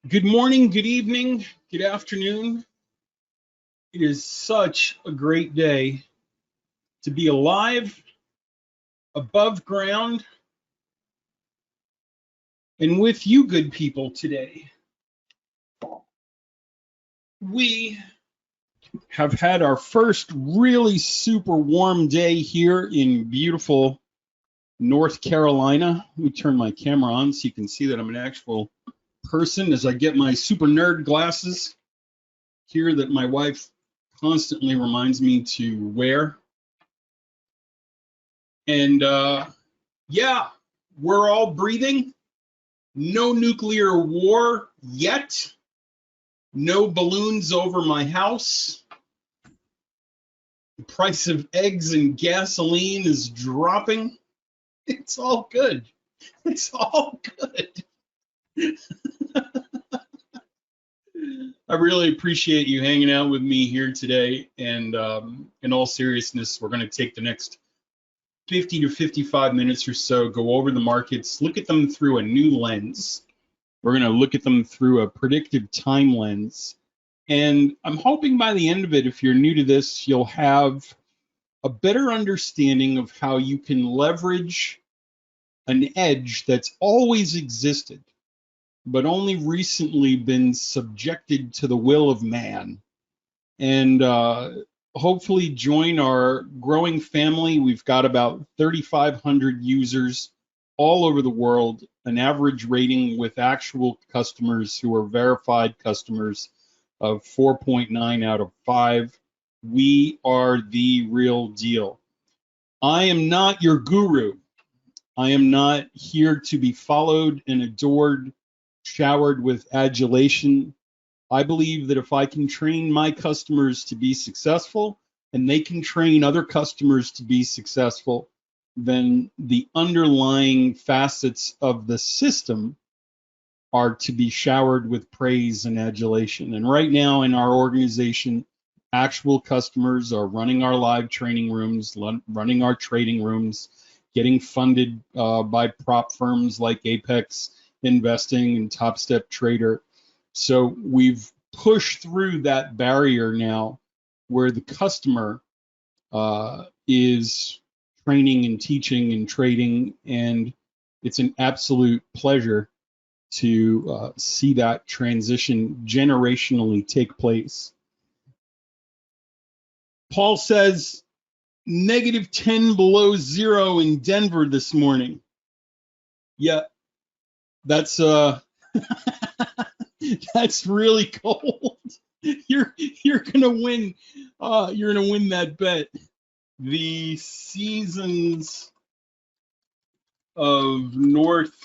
Good morning, good evening, good afternoon. It is such a great day to be alive, above ground, and with you good people today. We have had our first really super warm day here in beautiful North Carolina. Let me turn my camera on so you can see that I'm an actual person as I get my super nerd glasses here that my wife constantly reminds me to wear. And yeah, we're all breathing. No nuclear war yet. No balloons over my house. The price of eggs and gasoline is dropping. It's all good. It's all good. I really appreciate you hanging out with me here today. And in all seriousness, we're going to take the next 50 to 55 minutes or so, go over the markets, look at them through a new lens. We're going to look at them through a predictive time lens. And I'm hoping by the end of it, if you're new to this, you'll have a better understanding of how you can leverage an edge that's always existed, but only recently been subjected to the will of man. And hopefully join our growing family. We've got about 3,500 users all over the world, an average rating with actual customers who are verified customers of 4.9 out of 5. We are the real deal. I am not your guru. I am not here to be followed and adored, showered with adulation. I believe that if I can train my customers to be successful and they can train other customers to be successful, then the underlying facets of the system are to be showered with praise and adulation. And right now in our organization, actual customers are running our live training rooms, running our trading rooms, getting funded by prop firms like Apex Investing and Top Step Trader. So we've pushed through that barrier now where the customer is training and teaching and trading, and it's an absolute pleasure to see that transition generationally take place. Paul says, -10 below zero in Denver this morning. Yeah, that's that's really cold. You're gonna win. You're gonna win that bet. The seasons of North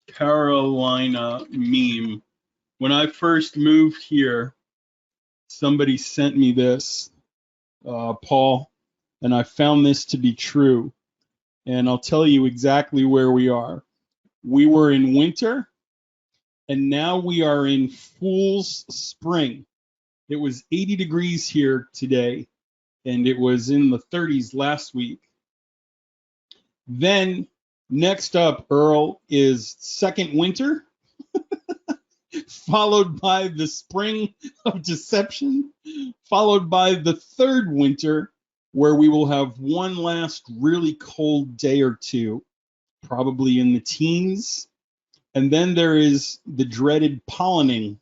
Carolina meme. When I first moved here, somebody sent me this, Paul, and I found this to be true. And I'll tell you exactly where we are. We were in winter, and now we are in Fool's Spring. It was 80 degrees here today, and it was in the 30s last week. Then next up, Earl, is second winter, followed by the spring of deception, followed by the third winter, where we will have one last really cold day or two, probably in the teens. And then there is the dreaded pollinating.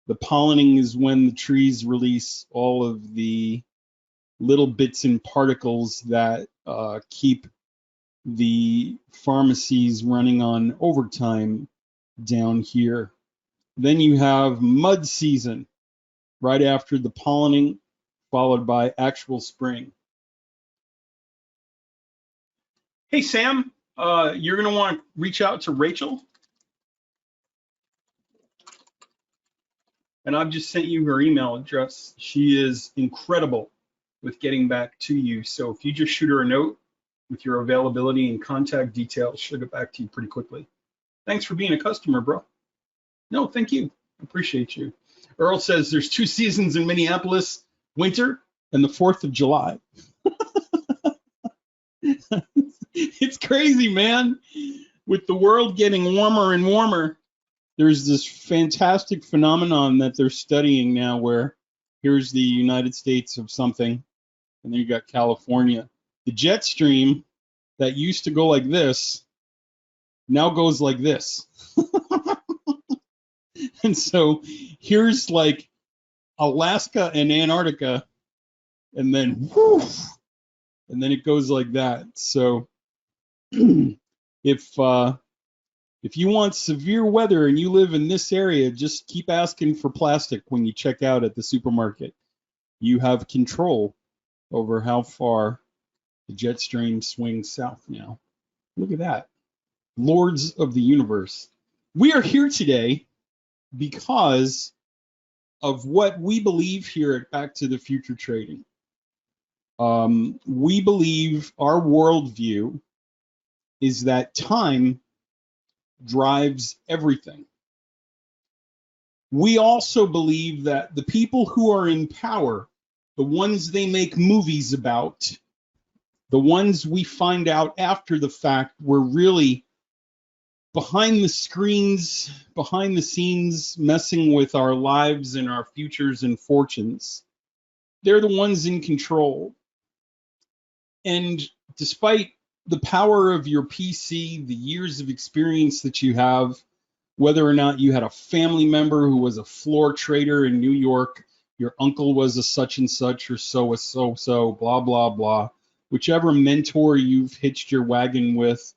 The pollinating is when the trees release all of the little bits and particles that keep the pharmacies running on overtime down here. Then you have mud season right after the pollinating, followed by actual spring. Hey, Sam, you're going to want to reach out to Rachel. And I've just sent you her email address. She is incredible with getting back to you. So if you just shoot her a note with your availability and contact details, she'll get back to you pretty quickly. Thanks for being a customer, bro. No, thank you. Appreciate you. Earl says there's 2 seasons in Minneapolis, winter and the 4th of July. It's crazy, man. With the world getting warmer and warmer, there's this fantastic phenomenon that they're studying now where here's the United States of something, and then you got California. The jet stream that used to go like this now goes like this. And so here's like Alaska and Antarctica, and then whoosh, and then it goes like that. So if you want severe weather and you live in this area, just keep asking for plastic when you check out at the supermarket. You have control over how far the jet stream swings south now. Look at that. Lords of the universe. We are here today because of what we believe here at Back to the Future Trading. We believe our worldview is that time drives everything. We also believe that the people who are in power, the ones they make movies about, the ones we find out after the fact were really behind the screens, behind the scenes, messing with our lives and our futures and fortunes. They're the ones in control. And despite the power of your PC, the years of experience that you have, whether or not you had a family member who was a floor trader in New York, your uncle was a such and such or so, blah, blah, blah, whichever mentor you've hitched your wagon with,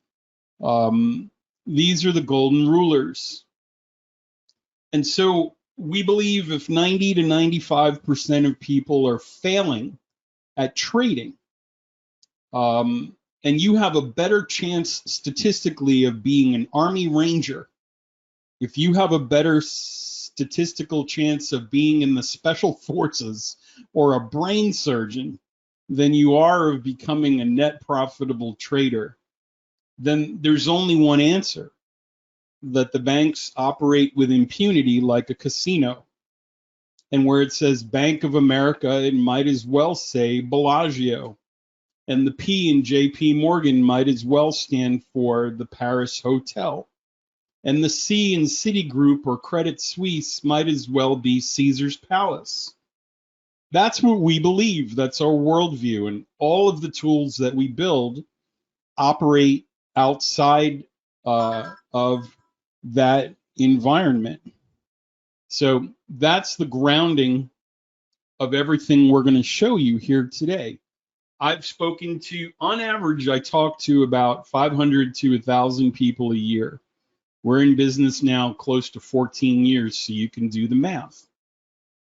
these are the golden rulers. And so we believe if 90 to 95% of people are failing at trading, and you have a better chance statistically of being an Army Ranger, if you have a better statistical chance of being in the special forces or a brain surgeon than you are of becoming a net profitable trader, then there's only one answer: that the banks operate with impunity like a casino. And where it says Bank of America, it might as well say Bellagio. And the P in JP Morgan might as well stand for the Paris Hotel. And the C in Citigroup or Credit Suisse might as well be Caesar's Palace. That's what we believe. That's our worldview. And all of the tools that we build operate outside of that environment. So that's the grounding of everything we're going to show you here today. I've spoken to, on average, I talk to about 500 to 1,000 people a year. We're in business now close to 14 years, so you can do the math.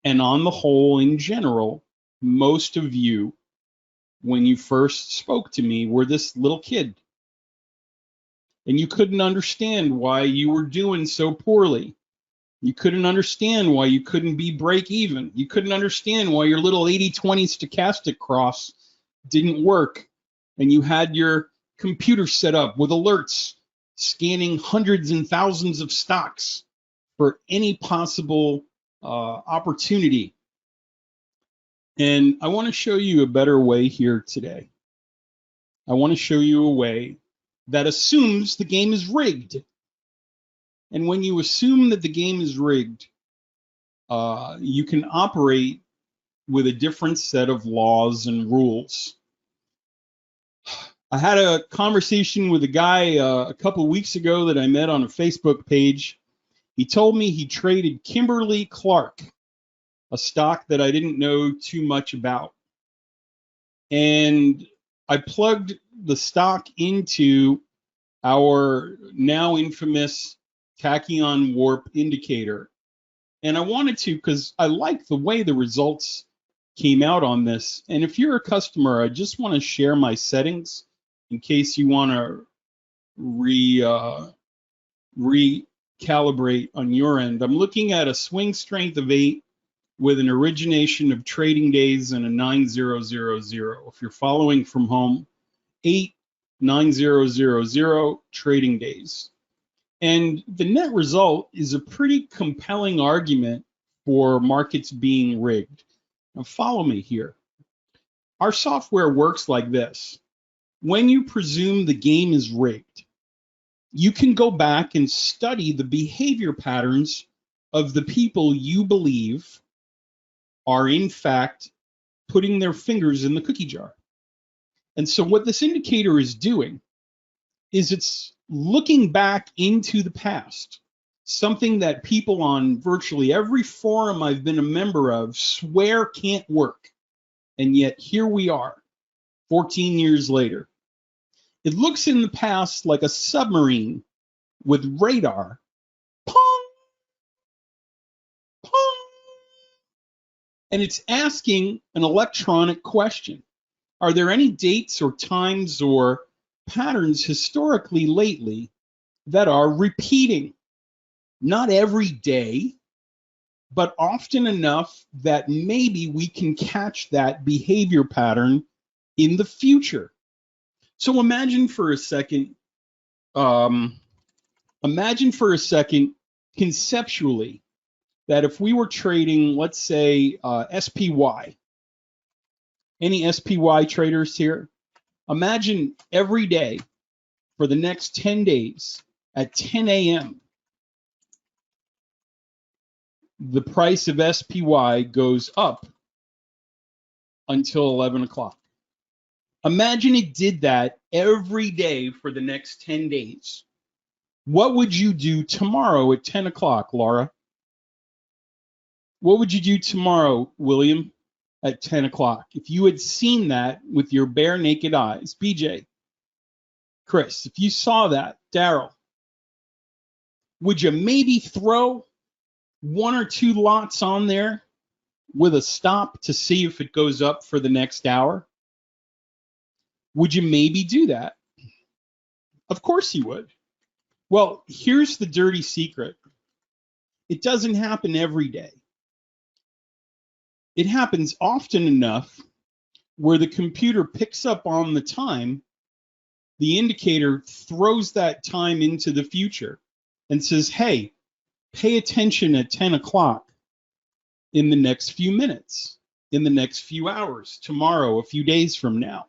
And on the whole, in general, most of you, when you first spoke to me, were this little kid. And you couldn't understand why you were doing so poorly. You couldn't understand why you couldn't be break even. You couldn't understand why your little 80-20 stochastic cross didn't work. And you had your computer set up with alerts scanning hundreds and thousands of stocks for any possible opportunity. And I want to show you a better way here today. I want to show you a way that assumes the game is rigged. And when you assume that the game is rigged, you can operate with a different set of laws and rules. I had a conversation with a guy a couple of weeks ago that I met on a Facebook page. He told me he traded Kimberly Clark, a stock that I didn't know too much about. And I plugged the stock into our now infamous TachEon Warp indicator. And I wanted to because I like the way the results came out on this. And if you're a customer, I just want to share my settings in case you want to recalibrate on your end. I'm looking at a swing strength of 8 with an origination of trading days and a 9000. If you're following from home, 89000 trading days. And the net result is a pretty compelling argument for markets being rigged. Now follow me here. Our software works like this. When you presume the game is rigged, you can go back and study the behavior patterns of the people you believe are in fact putting their fingers in the cookie jar. And so what this indicator is doing is it's looking back into the past, something that people on virtually every forum I've been a member of swear can't work. And yet here we are, 14 years later. It looks in the past like a submarine with radar. Pong, pong. And it's asking an electronic question. Are there any dates or times or patterns historically lately that are repeating? Not every day, but often enough that maybe we can catch that behavior pattern in the future. So imagine for a second, conceptually, that if we were trading, let's say, SPY, any SPY traders here? Imagine every day for the next 10 days at 10 a.m., the price of SPY goes up until 11 o'clock. Imagine it did that every day for the next 10 days. What would you do tomorrow at 10 o'clock, Laura? What would you do tomorrow, William, at 10 o'clock? If you had seen that with your bare naked eyes, BJ, Chris, if you saw that, Daryl, would you maybe throw one or two lots on there with a stop to see if it goes up for the next hour? Would you maybe do that? Of course you would. Well, here's the dirty secret. It doesn't happen every day. It happens often enough where the computer picks up on the time, the indicator throws that time into the future and says, hey, pay attention at 10 o'clock in the next few minutes, in the next few hours, tomorrow, a few days from now.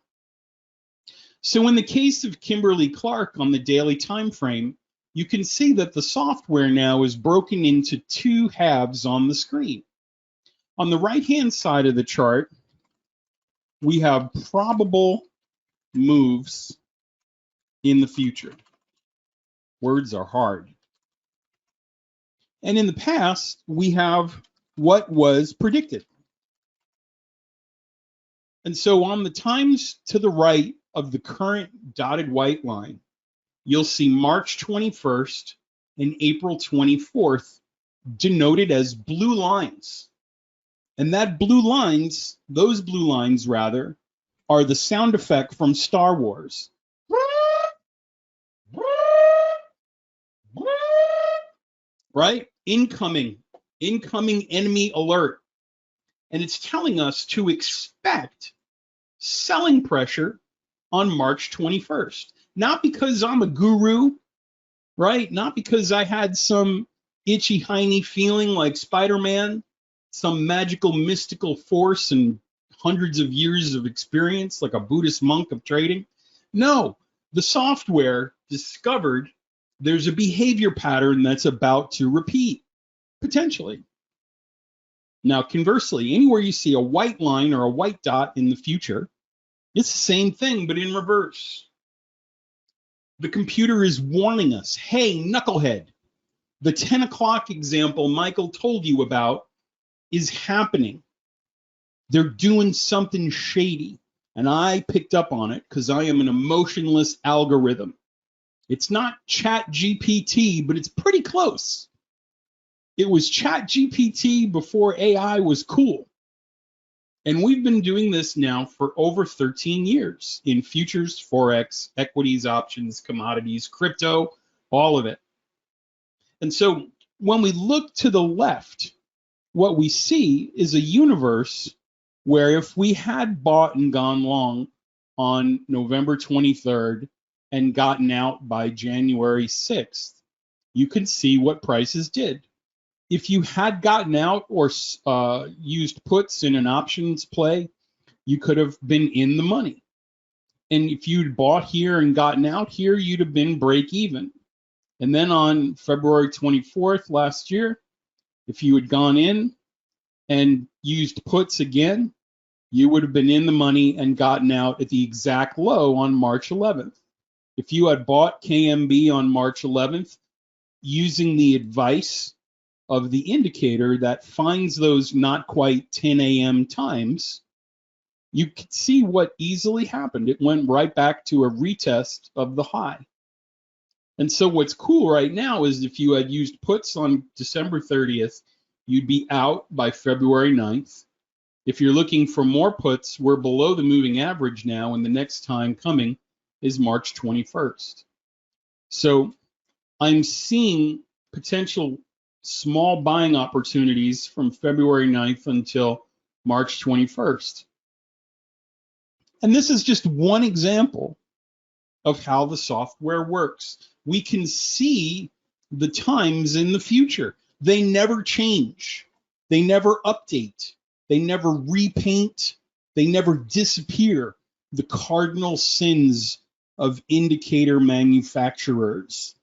So in the case of Kimberly Clark on the daily time frame, you can see that the software now is broken into two halves on the screen. On the right-hand side of the chart, we have probable moves in the future. Words are hard. And in the past, we have what was predicted. And so on the times to the right of the current dotted white line, you'll see March 21st and April 24th denoted as blue lines. And that blue lines, those blue lines rather, are the sound effect from Star Wars. Right? Incoming enemy alert. And it's telling us to expect selling pressure on March 21st. Not because I'm a guru, right? Not because I had some itchy, hiney feeling like Spider-Man, some magical, mystical force and hundreds of years of experience like a Buddhist monk of trading. No, the software discovered there's a behavior pattern that's about to repeat, potentially. Now, conversely, anywhere you see a white line or a white dot in the future, it's the same thing, but in reverse. The computer is warning us, hey, knucklehead, the 10 o'clock example Michael told you about is happening. They're doing something shady. And I picked up on it because I am an emotionless algorithm. It's not ChatGPT, but it's pretty close. It was ChatGPT before AI was cool. And we've been doing this now for over 13 years in futures, forex, equities, options, commodities, crypto, all of it. And so when we look to the left, what we see is a universe where if we had bought and gone long on November 23rd and gotten out by January 6th, you can see what prices did. If you had gotten out or used puts in an options play, you could have been in the money. And if you'd bought here and gotten out here, you'd have been break even. And then on February 24th last year, if you had gone in and used puts again, you would have been in the money and gotten out at the exact low on March 11th. If you had bought KMB on March 11th using the advice of the indicator that finds those not quite 10 a.m. times, you could see what easily happened. It went right back to a retest of the high. And so what's cool right now is if you had used puts on December 30th, you'd be out by February 9th. If you're looking for more puts, we're below the moving average now, and the next time coming is March 21st. So I'm seeing potential small buying opportunities from February 9th until March 21st. And this is just one example of how the software works. We can see the times in the future. They never change. They never update. They never repaint. They never disappear. The cardinal sins of indicator manufacturers.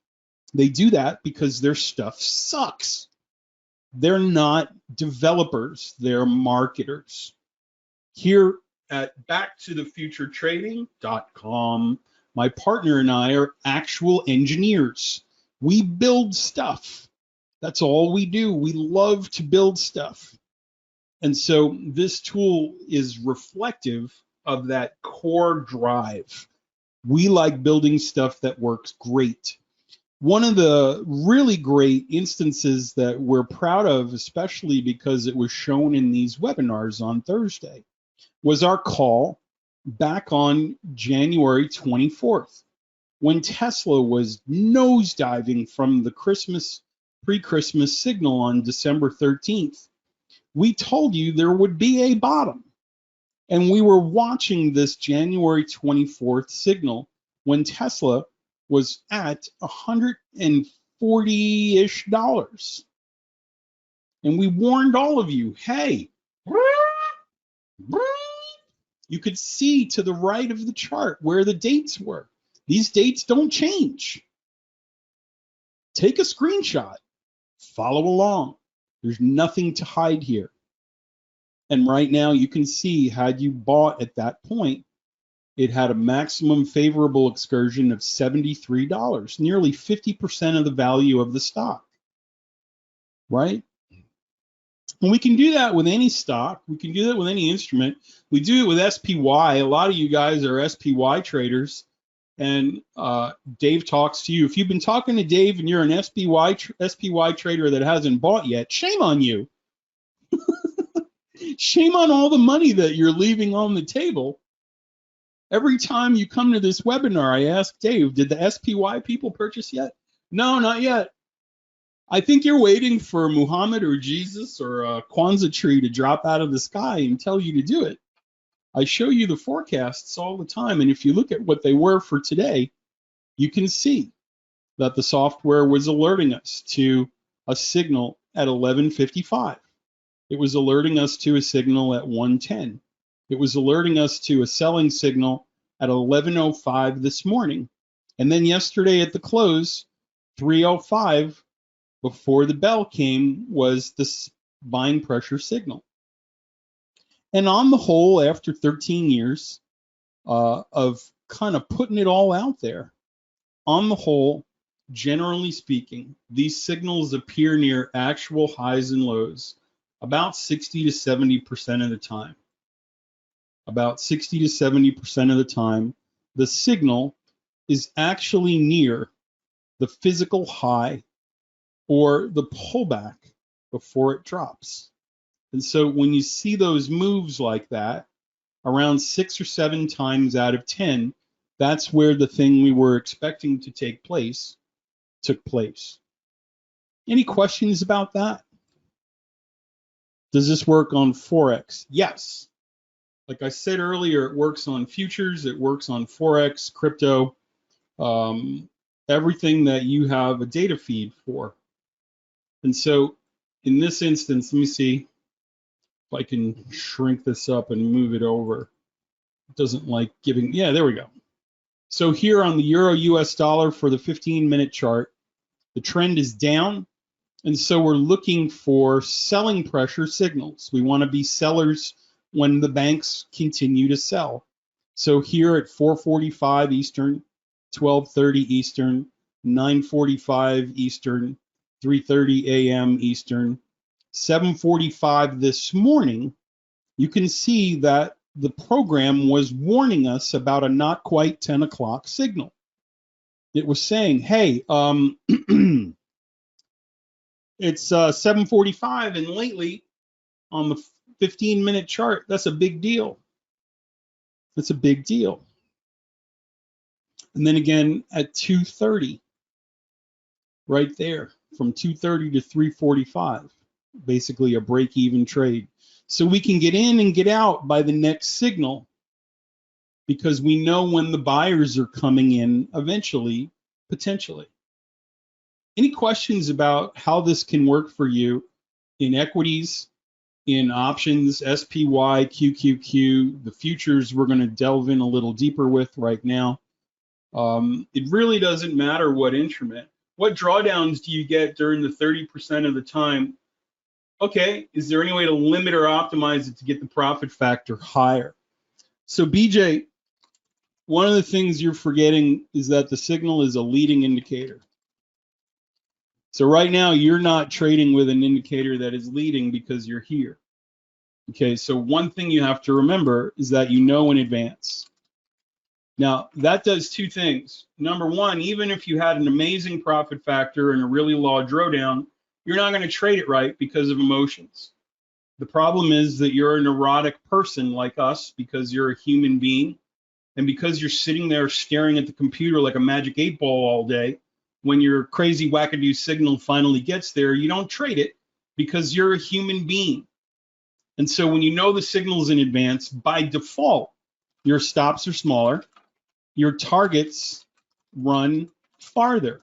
They do that because their stuff sucks. They're not developers, they're marketers. Here at backtothefuturetrading.com, my partner and I are actual engineers. We build stuff. That's all we do. We love to build stuff. And so this tool is reflective of that core drive. We like building stuff that works great. One of the really great instances that we're proud of, especially because it was shown in these webinars on Thursday, was our call back on January 24th, when Tesla was nosediving from the pre-Christmas signal on December 13th. We told you there would be a bottom, and we were watching this January 24th signal when Tesla was at $140-ish. And we warned all of you, hey, you could see to the right of the chart where the dates were. These dates don't change. Take a screenshot, follow along. There's nothing to hide here. And right now you can see, had you bought at that point, it had a maximum favorable excursion of $73, nearly 50% of the value of the stock, right? And we can do that with any stock. We can do that with any instrument. We do it with SPY. A lot of you guys are SPY traders, and Dave talks to you. If you've been talking to Dave and you're an SPY trader that hasn't bought yet, shame on you. Shame on all the money that you're leaving on the table. Every time you come to this webinar, I ask Dave, did the SPY people purchase yet? No, not yet. I think you're waiting for Muhammad or Jesus or a Kwanzaa tree to drop out of the sky and tell you to do it. I show you the forecasts all the time, and if you look at what they were for today, you can see that the software was alerting us to a signal at 11:55. It was alerting us to a signal at 1:10. It was alerting us to a selling signal at 11:05 this morning. And then yesterday at the close, 3:05, before the bell came, was this buying pressure signal. And on the whole, after 13 years of kind of putting it all out there, on the whole, generally speaking, these signals appear near actual highs and lows about 60 to 70% of the time. About 60 to 70% of the time, the signal is actually near the physical high or the pullback before it drops. And so when you see those moves like that, around 6 or 7 times out of 10, that's where the thing we were expecting to take place took place. Any questions about that? Does this work on forex? Yes. Like I said earlier, it works on futures, it works on forex, crypto, everything that you have a data feed for. And so in this instance, let me see if I can shrink this up and move it over. It doesn't like giving, yeah, there we go. So here on the Euro US dollar for the 15-minute chart, The trend is down, and so we're looking for selling pressure signals. We want to be sellers when the banks continue to sell. So here at 4:45 Eastern, 12:30 Eastern, 9:45 Eastern, 3:30 a.m. Eastern, 7:45 this morning, you can see that the program was warning us about a not quite 10 o'clock signal. It was saying, hey, it's 7:45, and lately on the 15-minute chart, that's a big deal. That's a big deal. And then again at 2:30, right there, from 2:30 to 3:45, basically a break-even trade. So we can get in and get out by the next signal because we know when the buyers are coming in eventually, potentially. Any questions about how this can work for you in equities, in options, SPY, QQQ, the futures we're going to delve in a little deeper with right now? It really doesn't matter what instrument. What drawdowns do you get during the 30% of the time? Okay, is there any way to limit or optimize it to get the profit factor higher? So BJ, one of the things you're forgetting is that the signal is a leading indicator. So right now you're not trading with an indicator that is leading because you're here. Okay, so one thing you have to remember is that you know in advance. Now that does two things. Number one, even if you had an amazing profit factor and a really low drawdown, you're not going to trade it right because of emotions. The problem is that you're a neurotic person like us because you're a human being, and because you're sitting there staring at the computer like a magic 8-ball all day. When your crazy wackadoo signal finally gets there, you don't trade it because you're a human being. And so when you know the signals in advance, by default, your stops are smaller, your targets run farther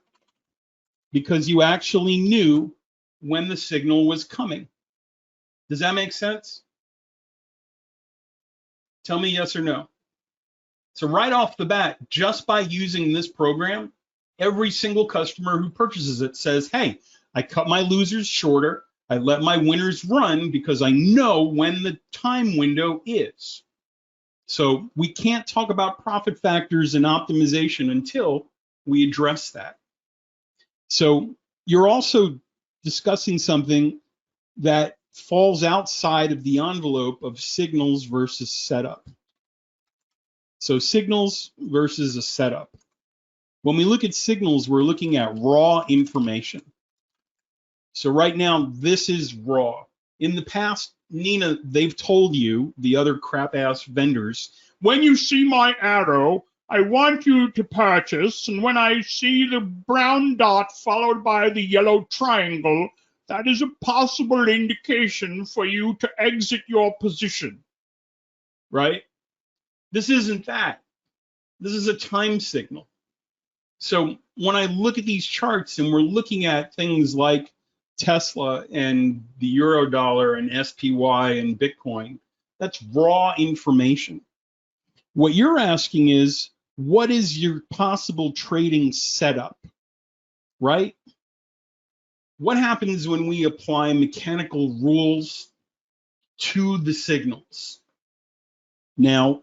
because you actually knew when the signal was coming. Does that make sense? Tell me yes or no. So right off the bat, just by using this program, every single customer who purchases it says, hey, I cut my losers shorter. I let my winners run because I know when the time window is. So we can't talk about profit factors and optimization until we address that. So you're also discussing something that falls outside of the envelope of signals versus setup. So signals versus a setup. When we look at signals, we're looking at raw information. So right now, this is raw. In the past, Nina, they've told you, the other crap-ass vendors, when you see my arrow, I want you to purchase, and when I see the brown dot followed by the yellow triangle, that is a possible indication for you to exit your position, right? This isn't that. This is a time signal. So when I look at these charts and we're looking at things like Tesla and the euro dollar and SPY and Bitcoin, that's raw information. What you're asking is, what is your possible trading setup, right? What happens when we apply mechanical rules to the signals? Now,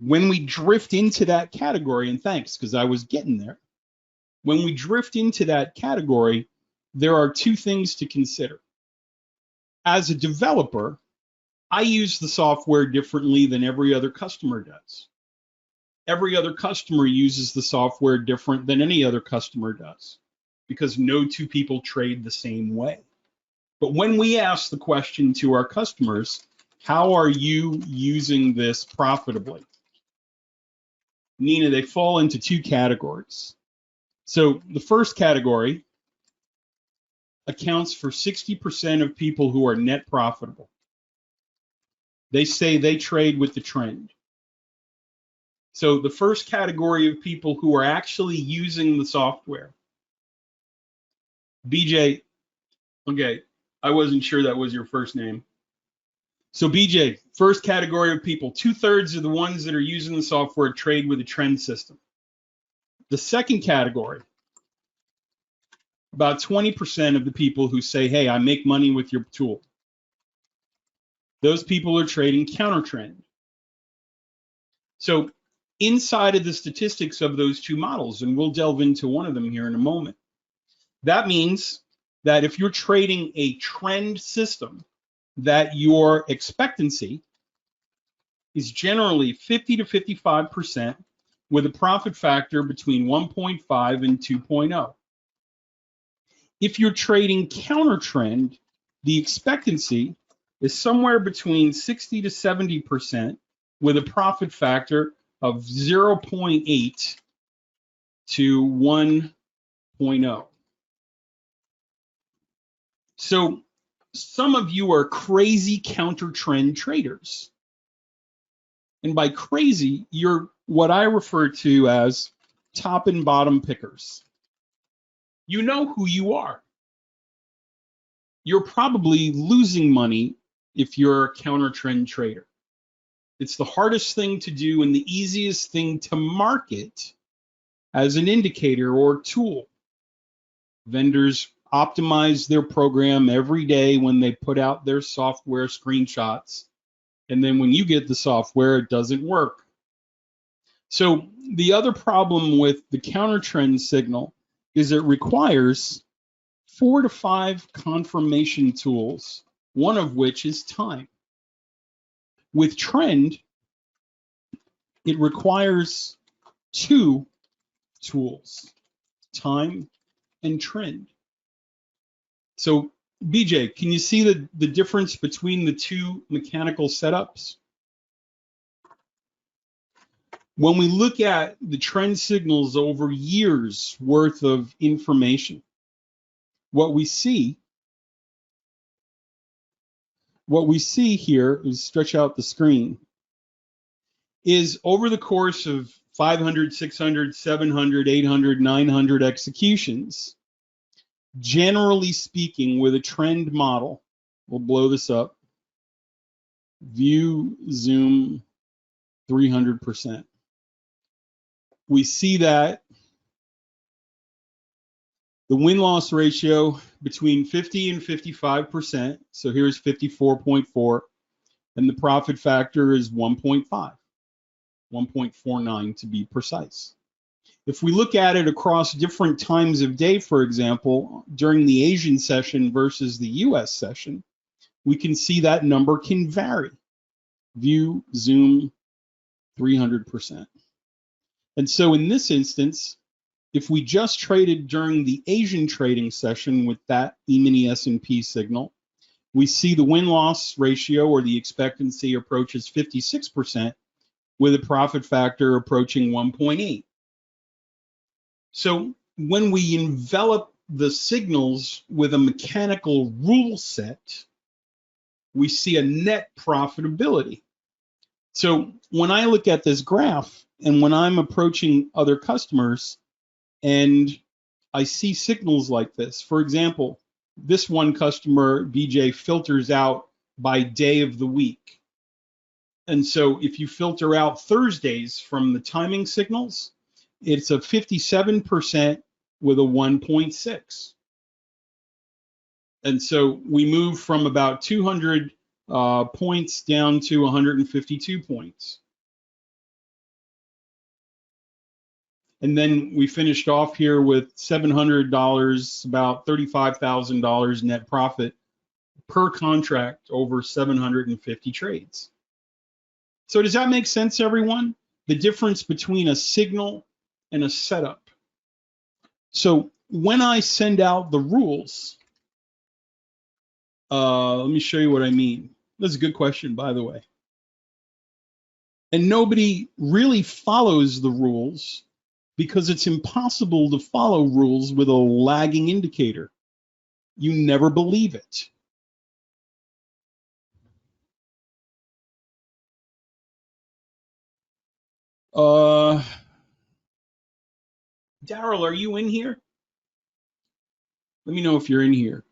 when we drift into that category, and thanks, because I was getting there. When we drift into that category, there are two things to consider. As a developer, I use the software differently than every other customer does. Every other customer uses the software different than any other customer does, because no two people trade the same way. But when we ask the question to our customers, how are you using this profitably? Nina, they fall into two categories. So the first category accounts for 60% of people who are net profitable. They say they trade with the trend. So the first category of people who are actually using the software. BJ, okay, I wasn't sure that was your first name. So BJ, first category of people, 2/3 of the ones that are using the software trade with a trend system. The second category about 20% of the people who say, hey, I make money with your tool. Those people are trading counter trend. So inside of the statistics of those two models, and we'll delve into one of them here in a moment, that means that if you're trading a trend system, that your expectancy is generally 50 to 55% with a profit factor between 1.5 and 2.0. If you're trading counter trend, the expectancy is somewhere between 60 to 70% with a profit factor of 0.8 to 1.0. So some of you are crazy counter trend traders. And by crazy, you're what I refer to as top and bottom pickers. You know who you are. You're probably losing money if you're a counter trend trader. It's the hardest thing to do and the easiest thing to market as an indicator or tool. Vendors optimize their program every day when they put out their software screenshots. And then when you get the software, it doesn't work. So the other problem with the counter trend signal is it requires 4 to 5 confirmation tools, one of which is time. With trend, it requires 2 tools, time and trend. So BJ, can you see the difference between the two mechanical setups? When we look at the trend signals over years worth of information, what we see here is, stretch out the screen, is over the course of 500, 600, 700, 800, 900 executions, generally speaking, with a trend model, we'll blow this up, view, zoom, 300%. We see that the win-loss ratio between 50 and 55%, so here's 54.4, and the profit factor is 1.5, 1.49 to be precise. If we look at it across different times of day, for example, during the Asian session versus the US session, we can see that number can vary. View, zoom, 300%. And so in this instance, if we just traded during the Asian trading session with that E-mini S&P signal, we see the win-loss ratio or the expectancy approaches 56% with a profit factor approaching 1.8. So when we envelop the signals with a mechanical rule set, we see a net profitability. So when I look at this graph and when I'm approaching other customers and I see signals like this, for example, this one customer, BJ, filters out by day of the week. And so if you filter out Thursdays from the timing signals, it's a 57% with a 1.6. And so we move from about 200 points down to 152 points. And then we finished off here with $700, about $35,000 net profit per contract over 750 trades. So does that make sense, everyone? The difference between a signal and a setup. So when I send out the rules, let me show you what I mean. That's a good question, by the way. And nobody really follows the rules because it's impossible to follow rules with a lagging indicator. You never believe it. Daryl, are you in here? Let me know if you're in here.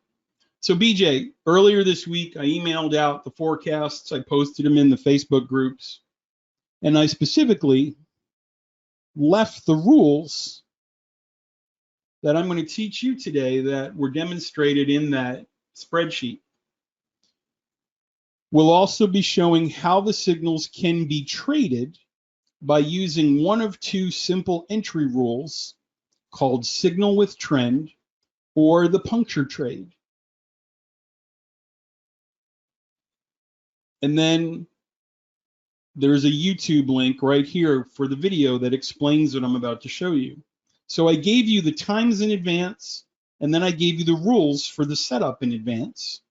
So BJ, earlier this week, I emailed out the forecasts. I posted them in the Facebook groups. And I specifically left the rules that I'm going to teach you today that were demonstrated in that spreadsheet. We'll also be showing how the signals can be traded by using one of two simple entry rules called signal with trend or the puncture trade. And then there's a YouTube link right here for the video that explains what I'm about to show you. So I gave you the times in advance, and then I gave you the rules for the setup in advance.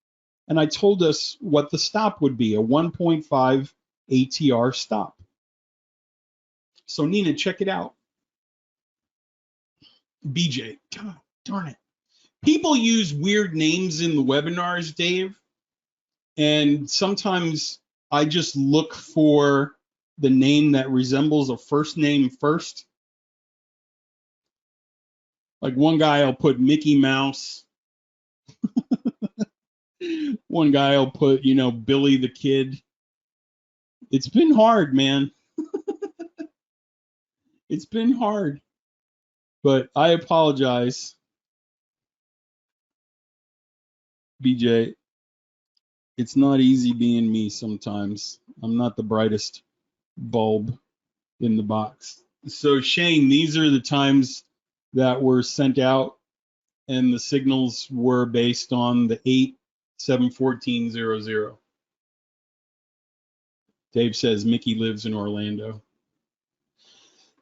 And I told us what the stop would be, a 1.5 ATR stop. So Nina, check it out. BJ, God, darn it. People use weird names in the webinars, Dave. And sometimes I just look for the name that resembles a first name first. Like one guy will put Mickey Mouse. One guy will put, you know, Billy the Kid. It's been hard, man. It's been hard. But I apologize, BJ. It's not easy being me sometimes. I'm not the brightest bulb in the box. So Shane, these are the times that were sent out, and the signals were based on the 8/7/14/00. Dave says Mickey lives in Orlando.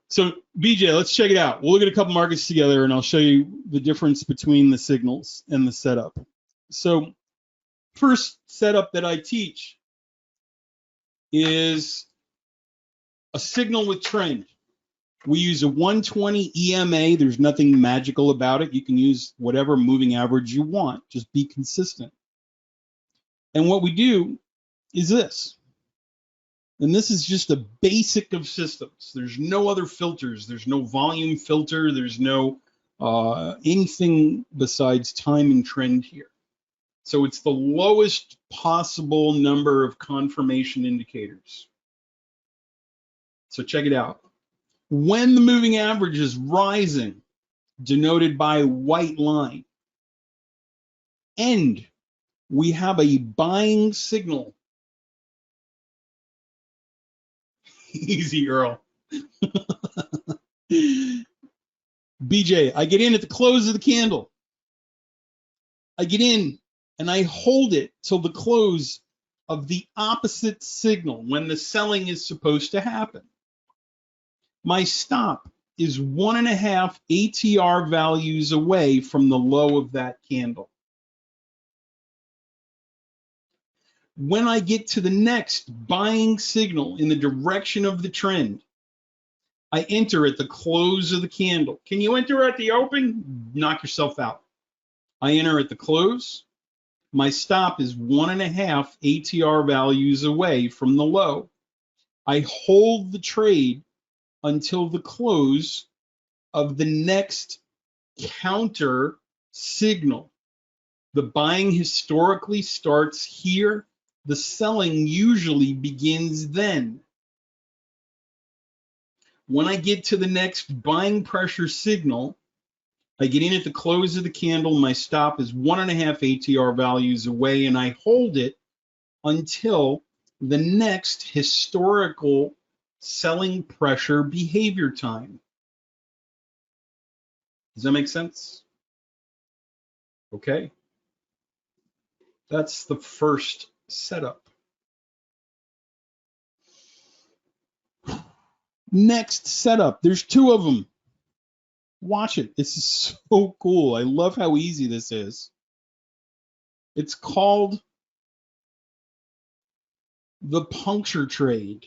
So BJ, let's check it out. We'll look at a couple markets together and I'll show you the difference between the signals and the setup. So first setup that I teach is a signal with trend. We use a 120 EMA. There's nothing magical about it. You can use whatever moving average you want. Just be consistent. And what we do is this. And this is just a basic of systems. There's no other filters. There's no volume filter. There's no anything besides time and trend here. So it's the lowest possible number of confirmation indicators. So check it out. When the moving average is rising, denoted by a white line, and we have a buying signal. Easy, Earl. BJ, I get in at the close of the candle. I get in and I hold it till the close of the opposite signal when the selling is supposed to happen. My stop is 1.5 ATR values away from the low of that candle. When I get to the next buying signal in the direction of the trend, I enter at the close of the candle. Can you enter at the open? Knock yourself out. I enter at the close. My stop is 1.5 ATR values away from the low. I hold the trade until the close of the next counter signal. The buying historically starts here. The selling usually begins then. When I get to the next buying pressure signal, I get in at the close of the candle. My stop is 1.5 ATR values away, and I hold it until the next historical selling pressure behavior time. Does that make sense? Okay. That's the first setup. Next setup, there's two of them. Watch it. This is so cool. I love how easy this is. It's called the puncture trade.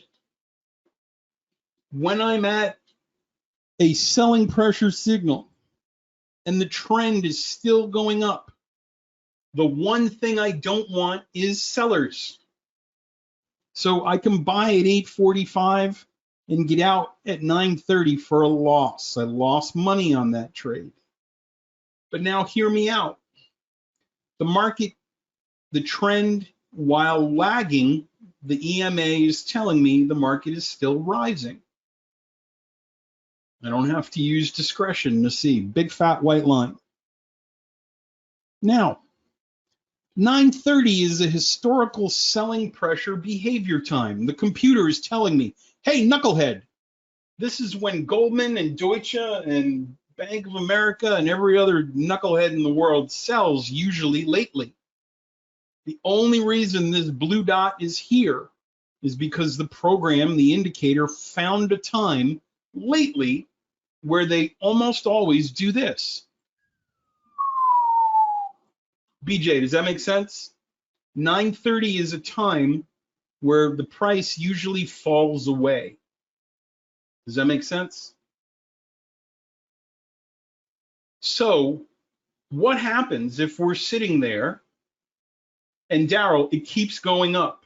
When I'm at a selling pressure signal and the trend is still going up, the one thing I don't want is sellers. So I can buy at 8:45 and get out at 9:30 for a loss. I lost money on that trade. But now hear me out. The market, the trend, while lagging, the EMA is telling me the market is still rising. I don't have to use discretion to see. Big fat white line. Now, 9:30 is a historical selling pressure behavior time. The computer is telling me, hey, knucklehead, this is when Goldman and Deutsche and Bank of America and every other knucklehead in the world sells, usually lately. The only reason this blue dot is here is because the program, the indicator, found a time lately where they almost always do this. BJ, does that make sense? 9:30 is a time where the price usually falls away. Does that make sense? So what happens if we're sitting there and Daryl, it keeps going up?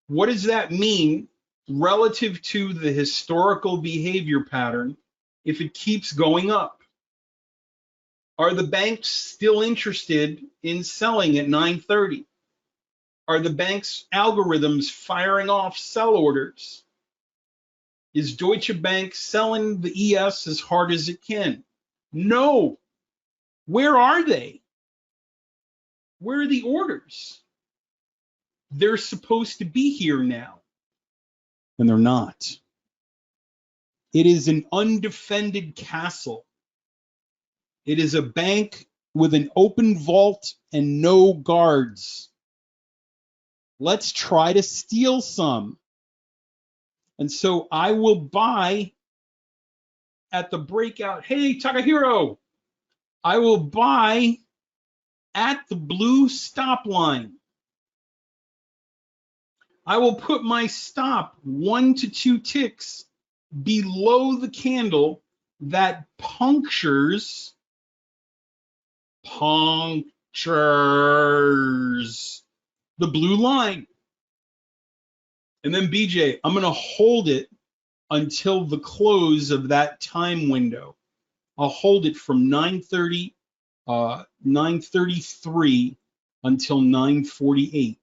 What does that mean relative to the historical behavior pattern if it keeps going up? Are the banks still interested in selling at 9:30? Are the bank's algorithms firing off sell orders? Is Deutsche Bank selling the ES as hard as it can? No. Where are they? Where are the orders? They're supposed to be here now, and they're not. It is an undefended castle. It is a bank with an open vault and no guards. Let's try to steal some. And so I will buy at the breakout. Hey, Takahiro, I will buy at the blue stop line. I will put my stop 1 to 2 ticks below the candle that punctures the blue line. And then BJ, I'm going to hold it until the close of that time window. I'll hold it from 9:33 until 9:48.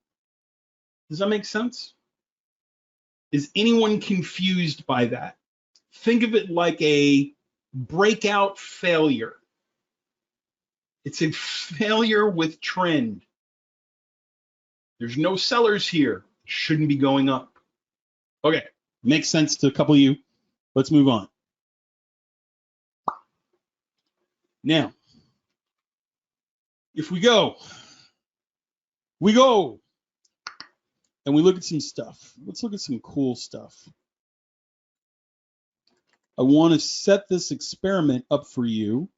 Does that make sense? Is anyone confused by that? Think of it like a breakout failure. It's a failure with trend. There's no sellers here. It shouldn't be going up. Okay, makes sense to a couple of you. Let's move on. Now, if we go, and we look at some stuff. Let's look at some cool stuff. I want to set this experiment up for you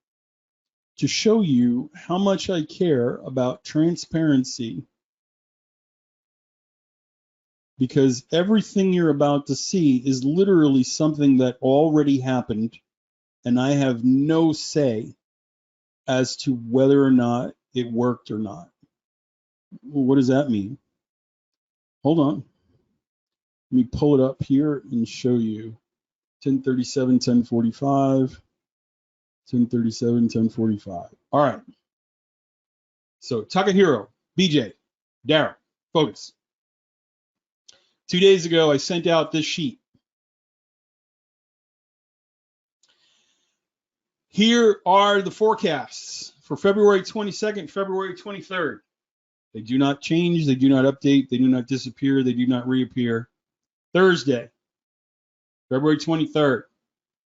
to show you how much I care about transparency, because everything you're about to see is literally something that already happened, and I have no say as to whether or not it worked or not. Well, what does that mean? Hold on. Let me pull it up here and show you. 1037, 1045, 1037, 1045. All right. So Takahiro, BJ, Darren, focus. 2 days ago, I sent out this sheet. Here are the forecasts for February 22nd, February 23rd. They do not change, they do not update, they do not disappear, they do not reappear. Thursday, February 23rd.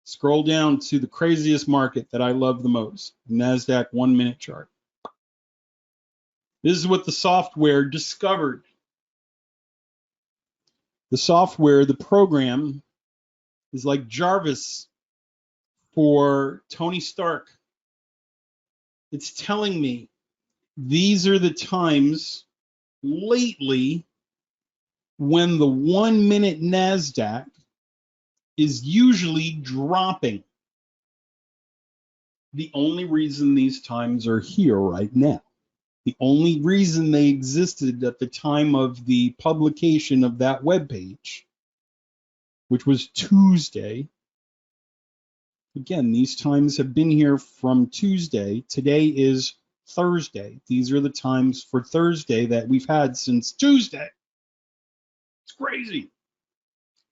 Scroll down to the craziest market that I love the most, NASDAQ 1 minute chart. This is what the software discovered. The software, the program, is like Jarvis for Tony Stark. It's telling me these are the times lately when the 1 minute NASDAQ is usually dropping. The only reason these times are here right now, the only reason they existed at the time of the publication of that webpage, which was Tuesday. Again, these times have been here from Tuesday. Today is Thursday. These are the times for Thursday that we've had since Tuesday. It's crazy.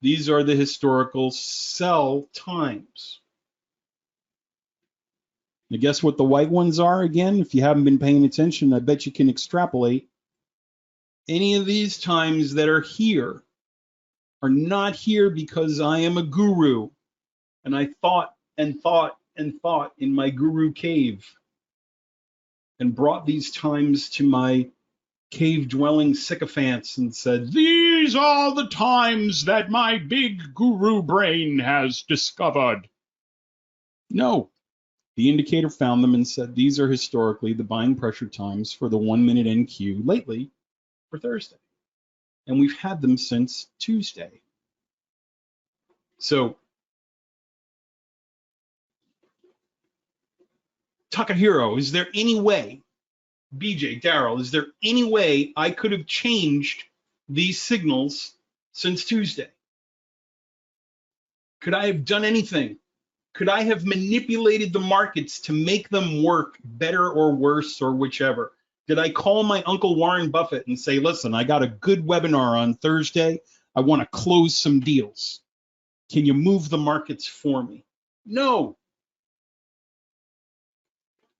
These are the historical sell times. Now guess what the white ones are again? If you haven't been paying attention, I bet you can extrapolate. Any of these times that are here are not here because I am a guru and I thought and thought and thought in my guru cave and brought these times to my cave-dwelling sycophants and said, these are the times that my big guru brain has discovered. No, the indicator found them and said, these are historically the buying pressure times for the 1 minute NQ lately for Thursday. And we've had them since Tuesday. So, Takahiro, is there any way, BJ, Daryl, is there any way I could have changed these signals since Tuesday? Could I have done anything? Could I have manipulated the markets to make them work better or worse or whichever? Did I call my Uncle Warren Buffett and say, listen, I got a good webinar on Thursday. I want to close some deals. Can you move the markets for me? No.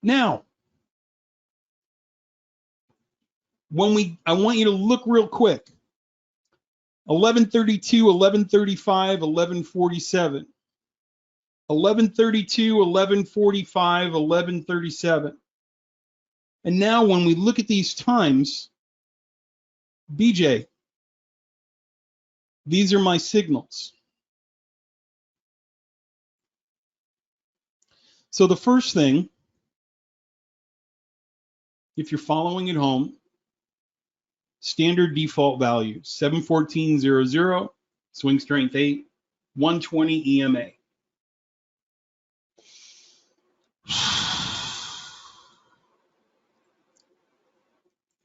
Now, I want you to look real quick. 1132, 1135, 1147. 1132, 1145, 1137. And now when we look at these times, BJ, these are my signals. So the first thing, if you're following at home, standard default value, 714.00, swing strength 8, 120 EMA.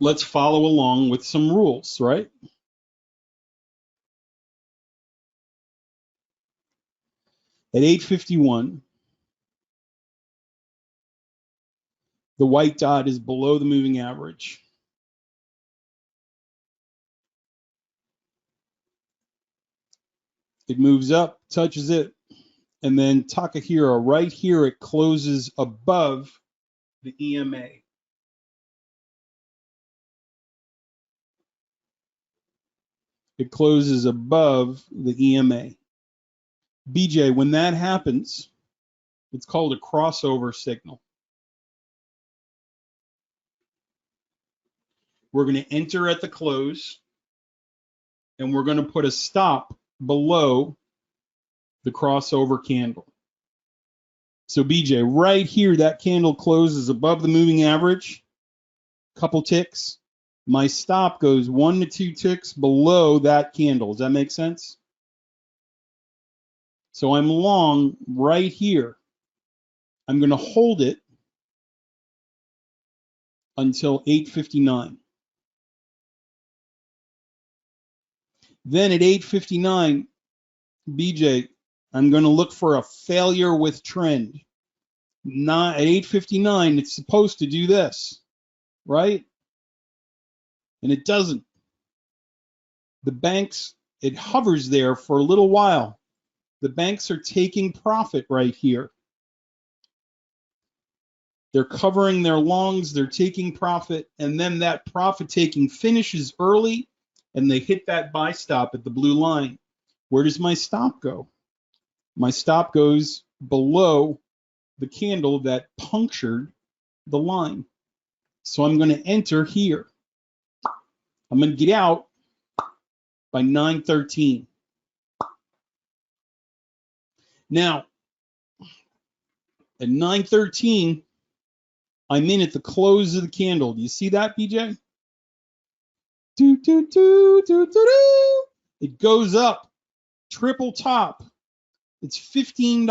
Let's follow along with some rules, right? At 8:51, the white dot is below the moving average. It moves up, touches it, and then Takahiro, right here, it closes above the EMA. It closes above the EMA. BJ, when that happens, it's called a crossover signal. We're going to enter at the close, and we're going to put a stop below the crossover candle. So BJ, right here, that candle closes above the moving average, couple ticks. My stop goes 1 to 2 ticks below that candle. Does that make sense? So I'm long right here. I'm going to hold it until 8:59. Then at 8:59, BJ, I'm going to look for a failure with trend. Not at 8:59, it's supposed to do this, right? And it doesn't. The banks, it hovers there for a little while. The banks are taking profit right here. They're covering their longs, they're taking profit, and then that profit taking finishes early, and they hit that buy stop at the blue line. Where does my stop go? My stop goes below the candle that punctured the line. So I'm going to enter here. I'm going to get out by 9:13. Now, at 9:13, I'm in at the close of the candle. Do you see that, BJ? Do, do, do, do, do, do. It goes up, triple top. It's $15,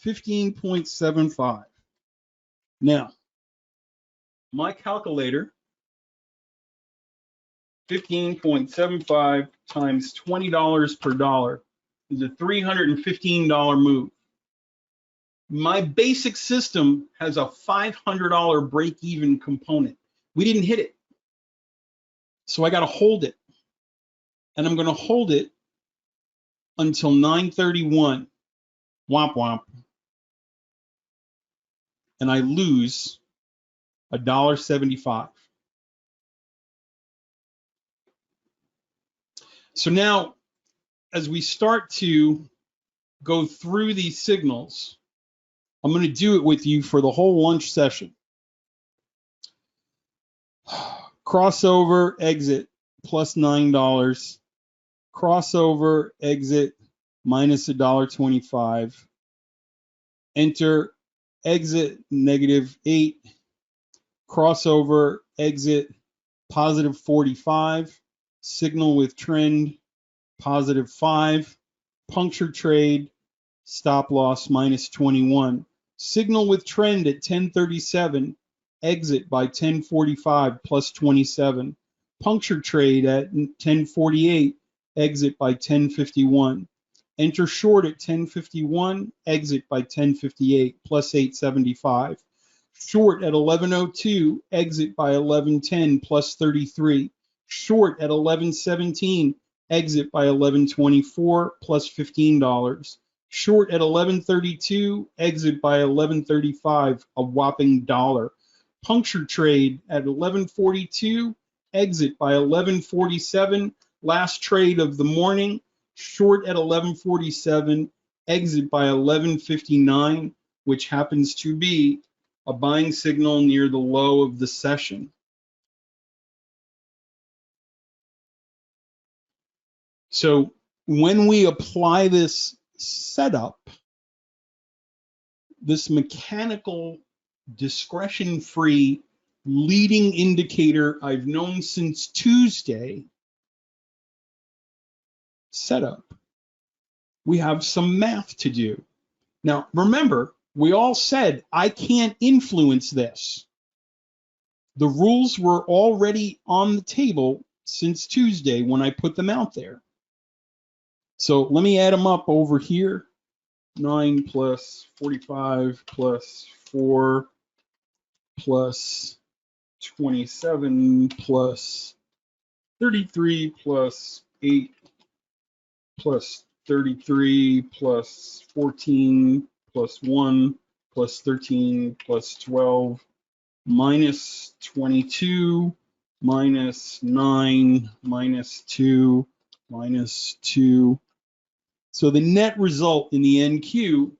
15.75. Now, my calculator, 15.75 times $20 per dollar is a $315 move. My basic system has a $500 break-even component. We didn't hit it. So I got to hold it. And I'm going to hold it until 9:31. Womp womp. And I lose $1.75. So now, as we start to go through these signals, I'm going to do it with you for the whole lunch session. Crossover, exit, plus $9. Crossover, exit, minus $1.25. Enter, exit, -8. Crossover, exit, positive 45. Signal with trend, positive 5. Puncture trade, stop loss, minus 21. Signal with trend at 10:37. Exit by 10:45, plus 27. Puncture trade at 10:48. Exit by 10:51. Enter short at 10:51. Exit by 10:58, plus 875. Short at 11:02. Exit by 11:10, plus 33. Short at 11:17. Exit by 11:24, plus $15. Short at 11:32, exit by 11:35, a whopping $1. Puncture trade at 11:42, exit by 11:47, last trade of the morning. Short at 11:47, exit by 11:59, which happens to be a buying signal near the low of the session. So when we apply this setup, this mechanical, discretion-free leading indicator I've known since Tuesday setup, we have some math to do. Now, remember, we all said I can't influence this. The rules were already on the table since Tuesday when I put them out there. So let me add them up over here. 9 plus 45 plus 4 plus 27 plus 33 plus 8 plus 33 plus 14 plus 1 plus 13 plus 12 minus 22 minus 9 minus 2 minus 2. So the net result in the NQ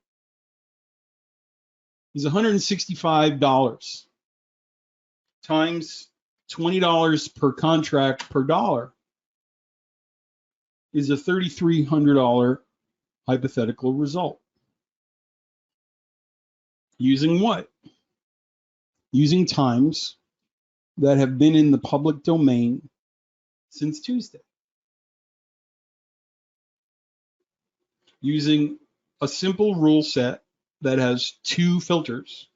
is $165 times $20 per contract per dollar is a $3,300 hypothetical result. Using what? Using times that have been in the public domain since Tuesday. Using a simple rule set that has 2 filters.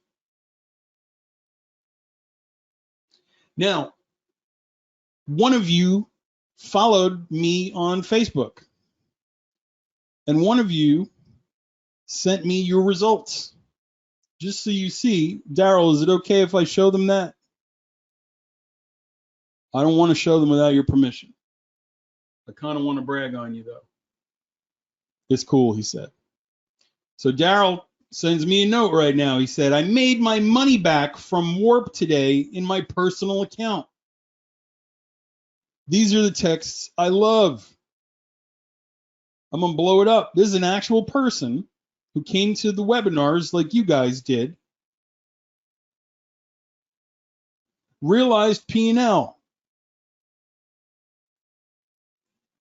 Now, one of you followed me on Facebook, and one of you sent me your results. Just so you see, Daryl, is it okay if I show them that? I don't want to show them without your permission. I kind of want to brag on you, though. It's cool, he said. So Daryl sends me a note right now. He said, I made my money back from Warp today in my personal account. These are the texts I love. I'm going to blow it up. This is an actual person who came to the webinars like you guys did. Realized P&L.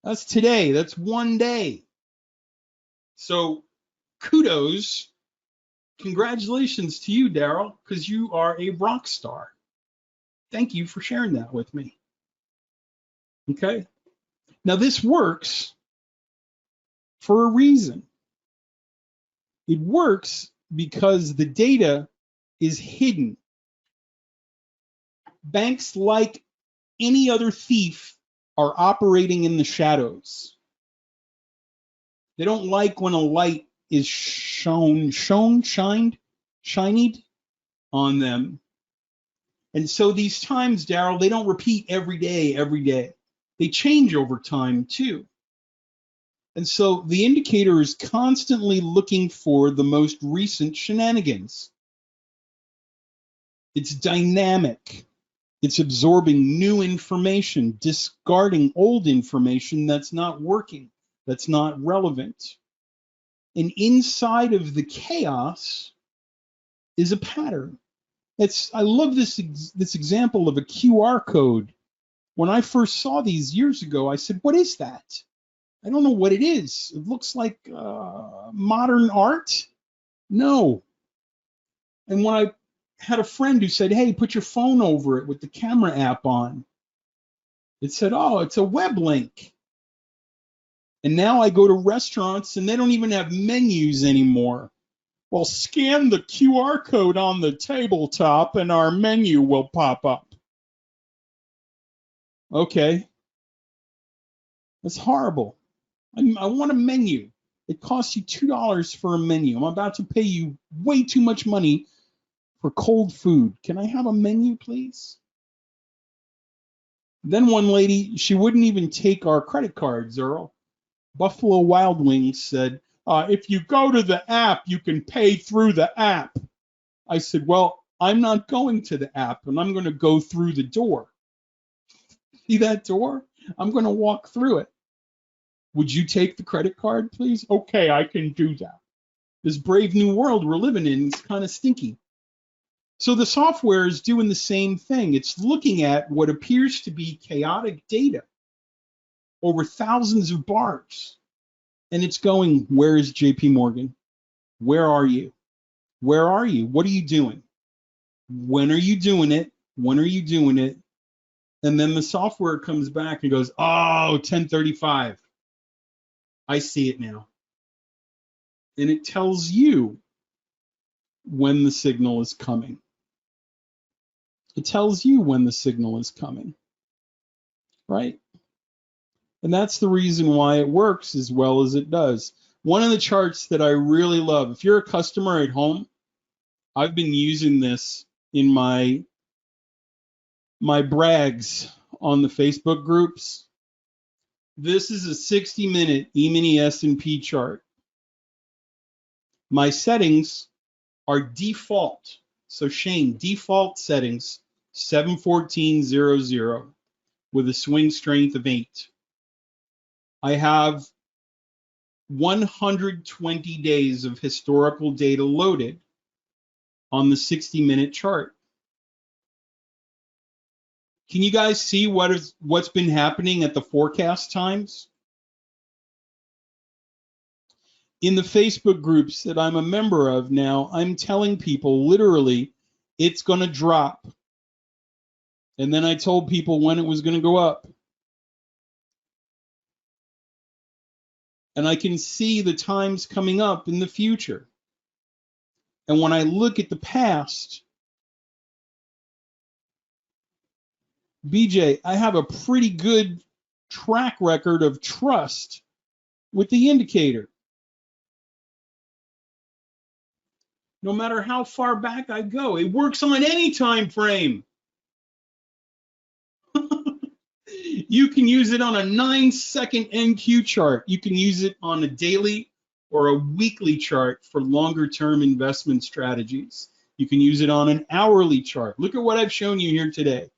That's today. That's one day. So kudos, congratulations to you, Daryl, because you are a rock star. Thank you for sharing that with me. Okay. Now this works for a reason. It works because the data is hidden. Banks, like any other thief, are operating in the shadows. They don't like when a light is shined on them. And so these times, Daryl, they don't repeat every day. They change over time too. And so the indicator is constantly looking for the most recent shenanigans. It's dynamic. It's absorbing new information, discarding old information that's not working, that's not relevant. And inside of the chaos is a pattern. I love this example of a QR code. When I first saw these years ago, I said, what is that? I don't know what it is. It looks like modern art. No. And when I had a friend who said, hey, put your phone over it with the camera app on, it said, oh, it's a web link. And now I go to restaurants and they don't even have menus anymore. Well, scan the QR code on the tabletop and our menu will pop up. Okay. That's horrible. I want a menu. It costs you $2 for a menu. I'm about to pay you way too much money for cold food. Can I have a menu, please? Then one lady, she wouldn't even take our credit cards, Earl. Buffalo Wild Wings said, if you go to the app, you can pay through the app. I said, well, I'm not going to the app, and I'm going to go through the door. See that door? I'm going to walk through it. Would you take the credit card, please? Okay, I can do that. This brave new world we're living in is kind of stinky. So the software is doing the same thing. It's looking at what appears to be chaotic data over thousands of bars. And it's going, where is JP Morgan? Where are you? Where are you? What are you doing? When are you doing it? When are you doing it? And then the software comes back and goes, oh, 1035. I see it now. And it tells you when the signal is coming. It tells you when the signal is coming, right? And that's the reason why it works as well as it does. One of the charts that I really love, if you're a customer at home, I've been using this in my brags on the Facebook groups. This is a 60-minute E-mini S&P chart. My settings are default. So Shane, default settings, 714.00 with a swing strength of 8. I have 120 days of historical data loaded on the 60-minute chart. Can you guys see what's been happening at the forecast times? In the Facebook groups that I'm a member of now, I'm telling people literally it's going to drop. And then I told people when it was going to go up. And I can see the times coming up in the future. And when I look at the past, BJ, I have a pretty good track record of trust with the indicator. No matter how far back I go, it works on any time frame. You can use it on a 9-second NQ chart. You can use it on a daily or a weekly chart for longer term investment strategies. You can use it on an hourly chart. Look at what I've shown you here today.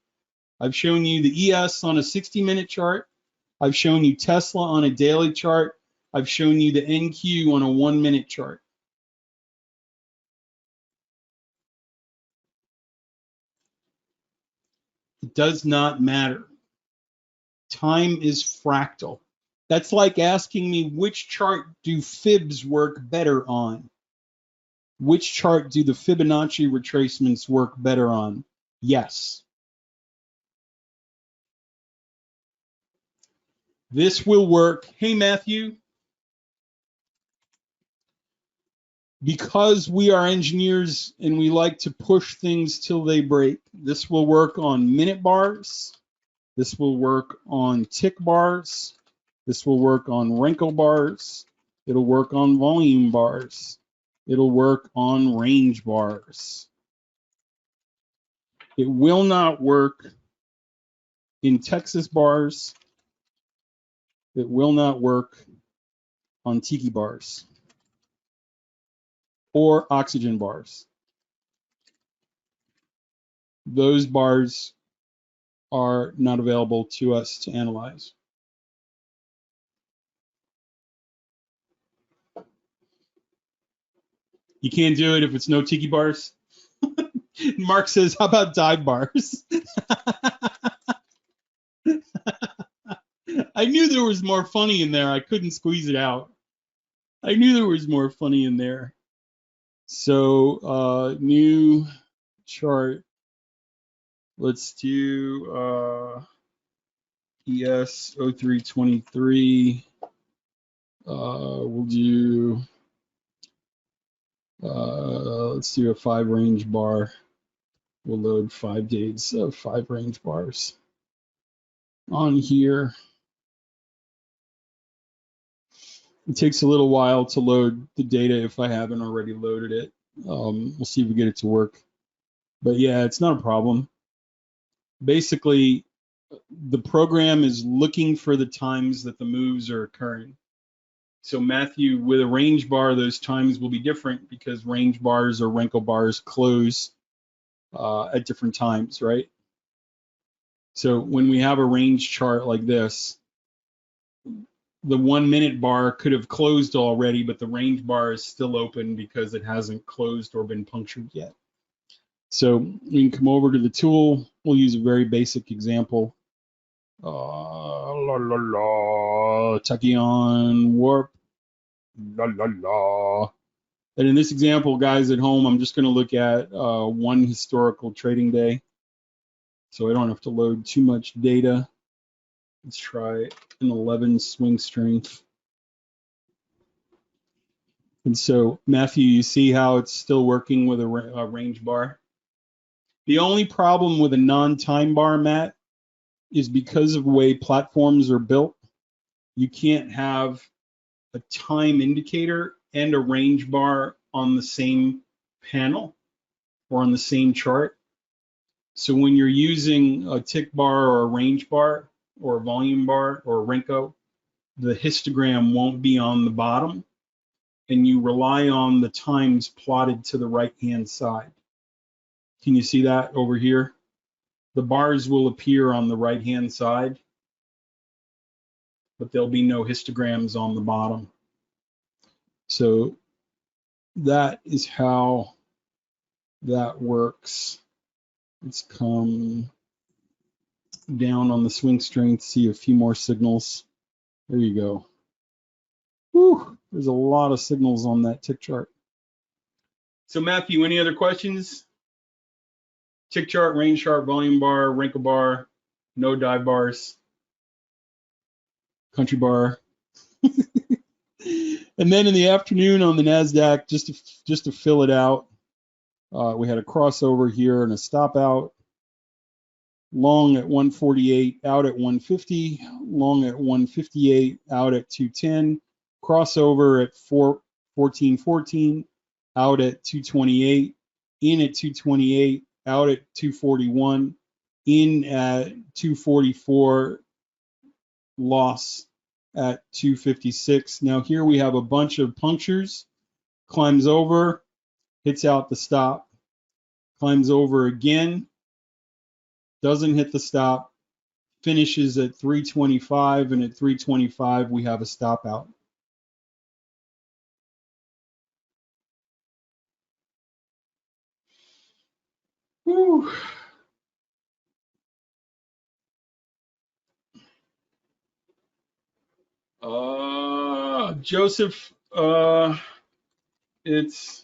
I've shown you the ES on a 60-minute chart. I've shown you Tesla on a daily chart. I've shown you the NQ on a 1-minute chart. It does not matter. Time is fractal. That's like asking me which chart do fibs work better on? Which chart do the Fibonacci retracements work better on? Yes. This will work. Hey, Matthew. Because we are engineers and we like to push things till they break, this will work on minute bars. This will work on tick bars. This will work on wrinkle bars. It'll work on volume bars. It'll work on range bars. It will not work in Texas bars. It will not work on tiki bars or oxygen bars. Those bars are not available to us to analyze. You can't do it if it's no tiki bars. Mark says, how about dive bars? I knew there was more funny in there. I couldn't squeeze it out. I knew there was more funny in there. So new chart. Let's do ES 0323. We'll do let's do a 5 range bar. We'll load 5 days of 5 range bars on here. It takes a little while to load the data if I haven't already loaded it. We'll see if we get it to work. But yeah, it's not a problem. Basically, the program is looking for the times that the moves are occurring. So Matthew, with a range bar, those times will be different because range bars or Renko bars close at different times, right? So when we have a range chart like this, the 1 minute bar could have closed already, but the range bar is still open because it hasn't closed or been punctured yet. So we can come over to the tool. We'll use a very basic example. TachEon warp. And in this example, guys at home, I'm just going to look at one historical trading day, so I don't have to load too much data. Let's try an 11 swing strength. And so, Matthew, you see how it's still working with a range bar? The only problem with a non-time bar, Matt, is because of the way platforms are built, you can't have a time indicator and a range bar on the same panel or on the same chart. So when you're using a tick bar or a range bar or a volume bar or a Renko, the histogram won't be on the bottom, and you rely on the times plotted to the right-hand side. Can you see that over here? The bars will appear on the right-hand side, but there'll be no histograms on the bottom. So that is how that works. Let's come down on the swing strength, see a few more signals. There you go. Whew, there's a lot of signals on that tick chart. So Matthew, any other questions? Tick chart, range chart, volume bar, Renko bar, no dive bars, country bar. And then in the afternoon on the NASDAQ, just to fill it out, we had a crossover here and a stop out. Long at 148, out at 150, long at 158, out at 210, crossover at 1414, out at 228, in at 228, out at 241, in at 244, loss at 256. Now here we have a bunch of punctures, climbs over, hits out the stop, climbs over again, doesn't hit the stop, finishes at 325, and at 325 we have a stop out. Whew. Joseph, it's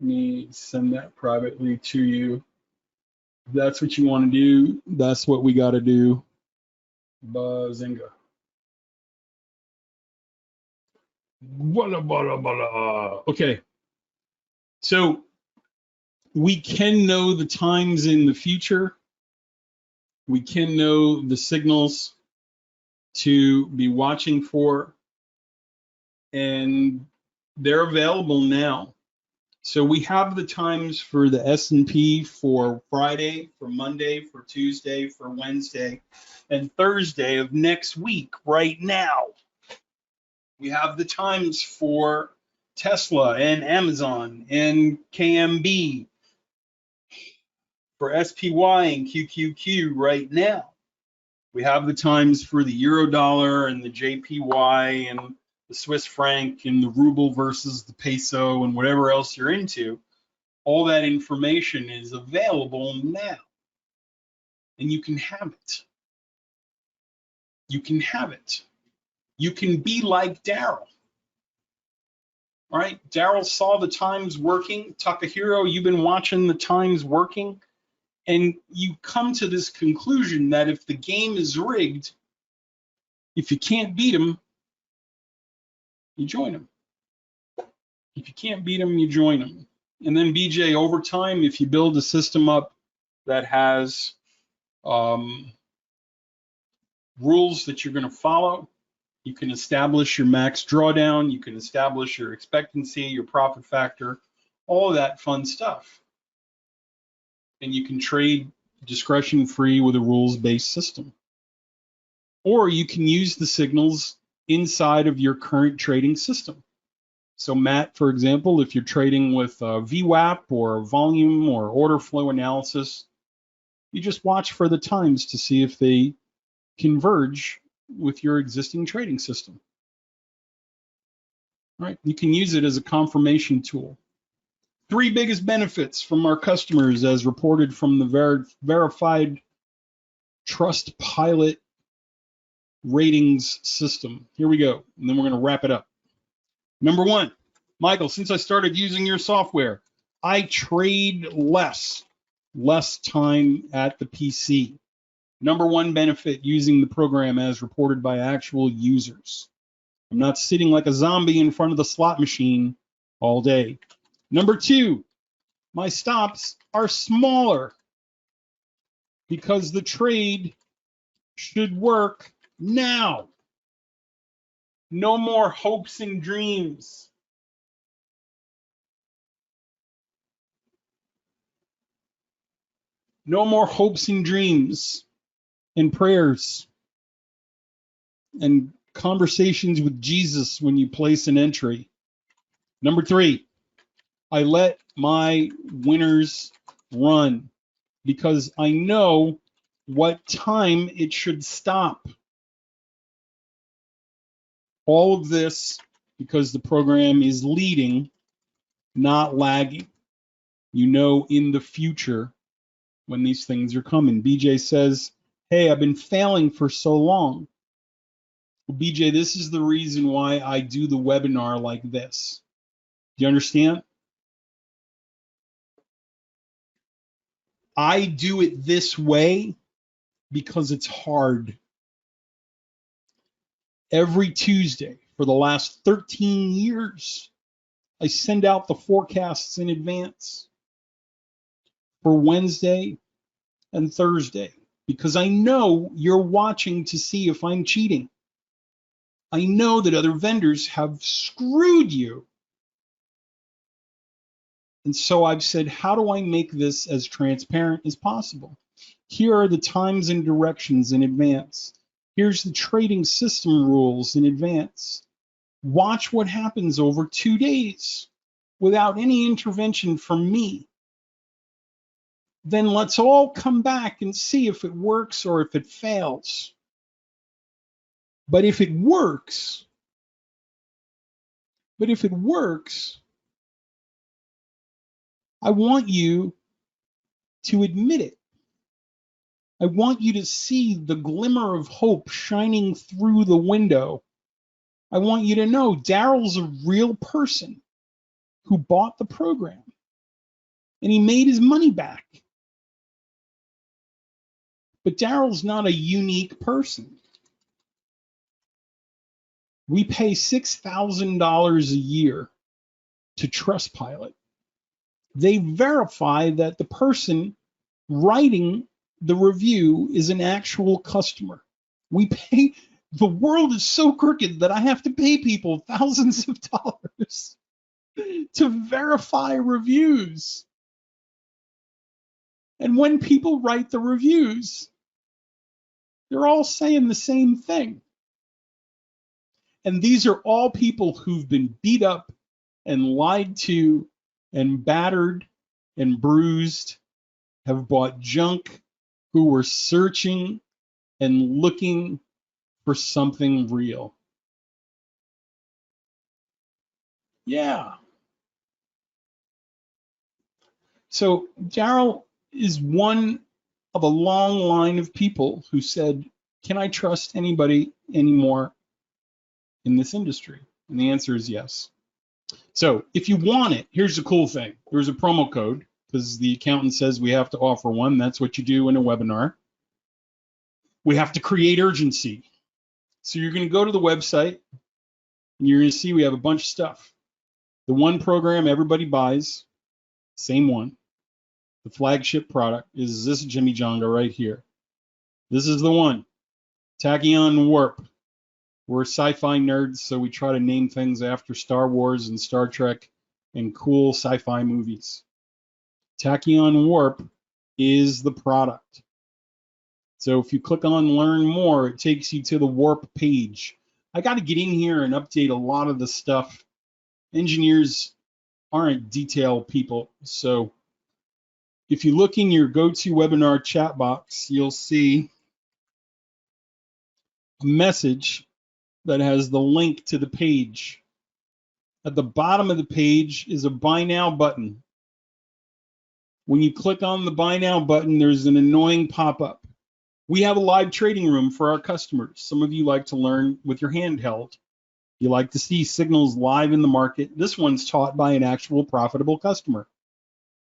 me send that privately to you. If that's what you want to do, that's what we got to do. Bazinga. Okay, so we can know the times in the future. We can know the signals to be watching for. and they're available now. So we have the times for the S&P for Friday, for Monday, for Tuesday, for Wednesday, and Thursday of next week right now. We have the times for Tesla and Amazon and KMB, for SPY and QQQ right now. We have the times for the Eurodollar and the JPY and the Swiss franc and the ruble versus the peso and whatever else you're into. All that information is available now. And you can have it. You can have it. You can be like Daryl. All right, Daryl saw the times working. Takahiro, you've been watching the times working. And you come to this conclusion that if the game is rigged, if you can't beat them, you join them. If you can't beat them, you join them. And then BJ, over time, if you build a system up that has rules that you're going to follow, you can establish your max drawdown, you can establish your expectancy, your profit factor, all of that fun stuff. And you can trade discretion free with a rules-based system. Or you can use the signals inside of your current trading system. So Matt, for example, if you're trading with VWAP or volume or order flow analysis, you just watch for the times to see if they converge with your existing trading system. All right, you can use it as a confirmation tool. 3 biggest benefits from our customers as reported from the verified Trustpilot ratings system. Here we go, and then we're going to wrap it up. Number 1, Michael, since I started using your software, I trade less time at the PC. Number 1 benefit using the program as reported by actual users. I'm not sitting like a zombie in front of the slot machine all day. Number 2, my stops are smaller because the trade should work now. No more hopes and dreams. No more hopes and dreams and prayers and conversations with Jesus when you place an entry. Number 3, I let my winners run because I know what time it should stop. All of this because the program is leading, not lagging. You know in the future when these things are coming. BJ says, hey, I've been failing for so long. Well, BJ, this is the reason why I do the webinar like this. Do you understand? I do it this way because it's hard. Every Tuesday for the last 13 years, I send out the forecasts in advance for Wednesday and Thursday because I know you're watching to see if I'm cheating. I know that other vendors have screwed you. And so I've said, how do I make this as transparent as possible? Here are the times and directions in advance. Here's the trading system rules in advance. Watch what happens over 2 days without any intervention from me. Then let's all come back and see if it works or if it fails. But if it works, I want you to admit it. I want you to see the glimmer of hope shining through the window. I want you to know Daryl's a real person who bought the program and he made his money back. But Daryl's not a unique person. We pay $6,000 a year to Trustpilot. They verify that the person writing the review is an actual customer. We pay The world is so crooked that I have to pay people thousands of dollars to verify reviews. And when people write the reviews, they're all saying the same thing. And these are all people who've been beat up and lied to and battered and bruised, have bought junk, who were searching and looking for something real. Yeah. So Daryl is one of a long line of people who said, can I trust anybody anymore in this industry? And the answer is yes. So if you want it, here's the cool thing. There's a promo code because the accountant says we have to offer one. That's what you do in a webinar. We have to create urgency. So you're going to go to the website and you're going to see we have a bunch of stuff. The one program everybody buys, same one. The flagship product is this Jimmy Jonga right here. This is the one, TachEon Warp. We're sci-fi nerds, so we try to name things after Star Wars and Star Trek and cool sci-fi movies. TachEon Warp is the product. So if you click on Learn More, it takes you to the Warp page. I got to get in here and update a lot of the stuff. Engineers aren't detail people, so if you look in your GoToWebinar chat box, you'll see a message that has the link to the page. At the bottom of the page is a Buy Now button. When you click on the Buy Now button, there's an annoying pop-up. We have a live trading room for our customers. Some of you like to learn with your handheld. You like to see signals live in the market. This one's taught by an actual profitable customer.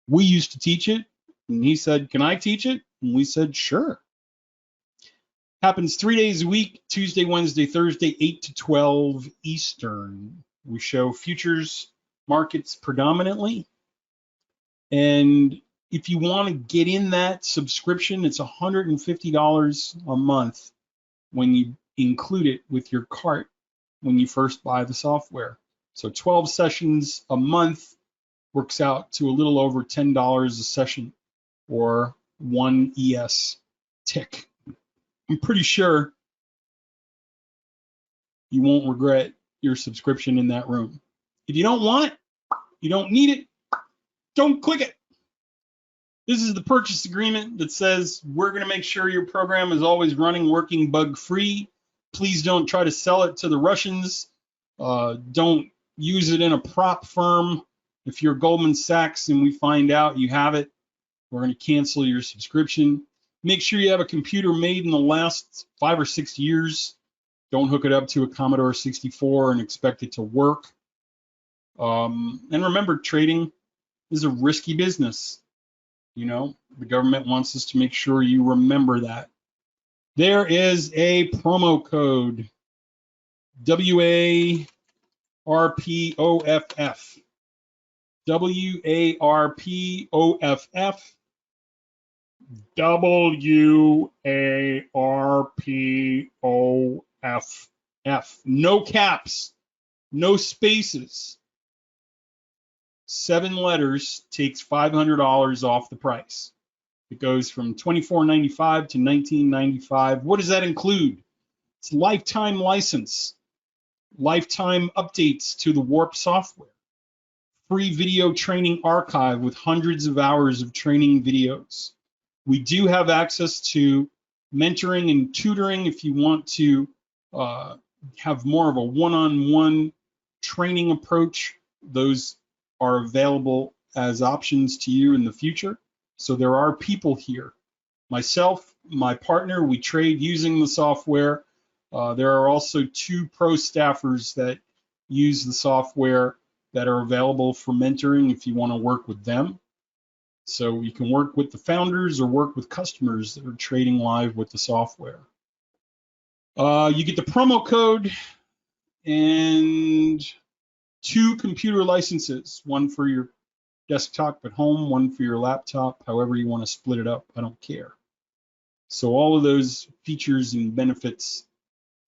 We used to teach it, and he said, can I teach it? And we said, sure. Happens 3 days a week, Tuesday, Wednesday, Thursday, 8 to 12 Eastern. We show futures markets predominantly. And if you want to get in that subscription, it's $150 a month when you include it with your cart when you first buy the software. So 12 sessions a month works out to a little over $10 a session or 1 ES tick. I'm pretty sure you won't regret your subscription in that room. If you don't want it, you don't need it, don't click it. This is the purchase agreement that says we're going to make sure your program is always running, working, bug-free. Please don't try to sell it to the Russians. Don't use it in a prop firm. If you're Goldman Sachs and we find out you have it, we're going to cancel your subscription. Make sure you have a computer made in the last 5 or 6 years. Don't hook it up to a Commodore 64 and expect it to work. And remember, trading is a risky business. You know, the government wants us to make sure you remember that. There is a promo code, WARPOFF. WARPOFF. WARPOFF. No caps, no spaces. 7 letters takes $500 off the price. It goes from $24.95 to $19.95. What does that include? It's lifetime license, lifetime updates to the Warp software, free video training archive with hundreds of hours of training videos. We do have access to mentoring and tutoring if you want to have more of a one-on-one training approach. Those are available as options to you in the future. So there are people here. Myself, my partner, we trade using the software. There are also 2 pro staffers that use the software that are available for mentoring if you want to work with them. So you can work with the founders or work with customers that are trading live with the software. You get the promo code and 2 computer licenses, one for your desktop at home, one for your laptop, however you want to split it up, I don't care. So all of those features and benefits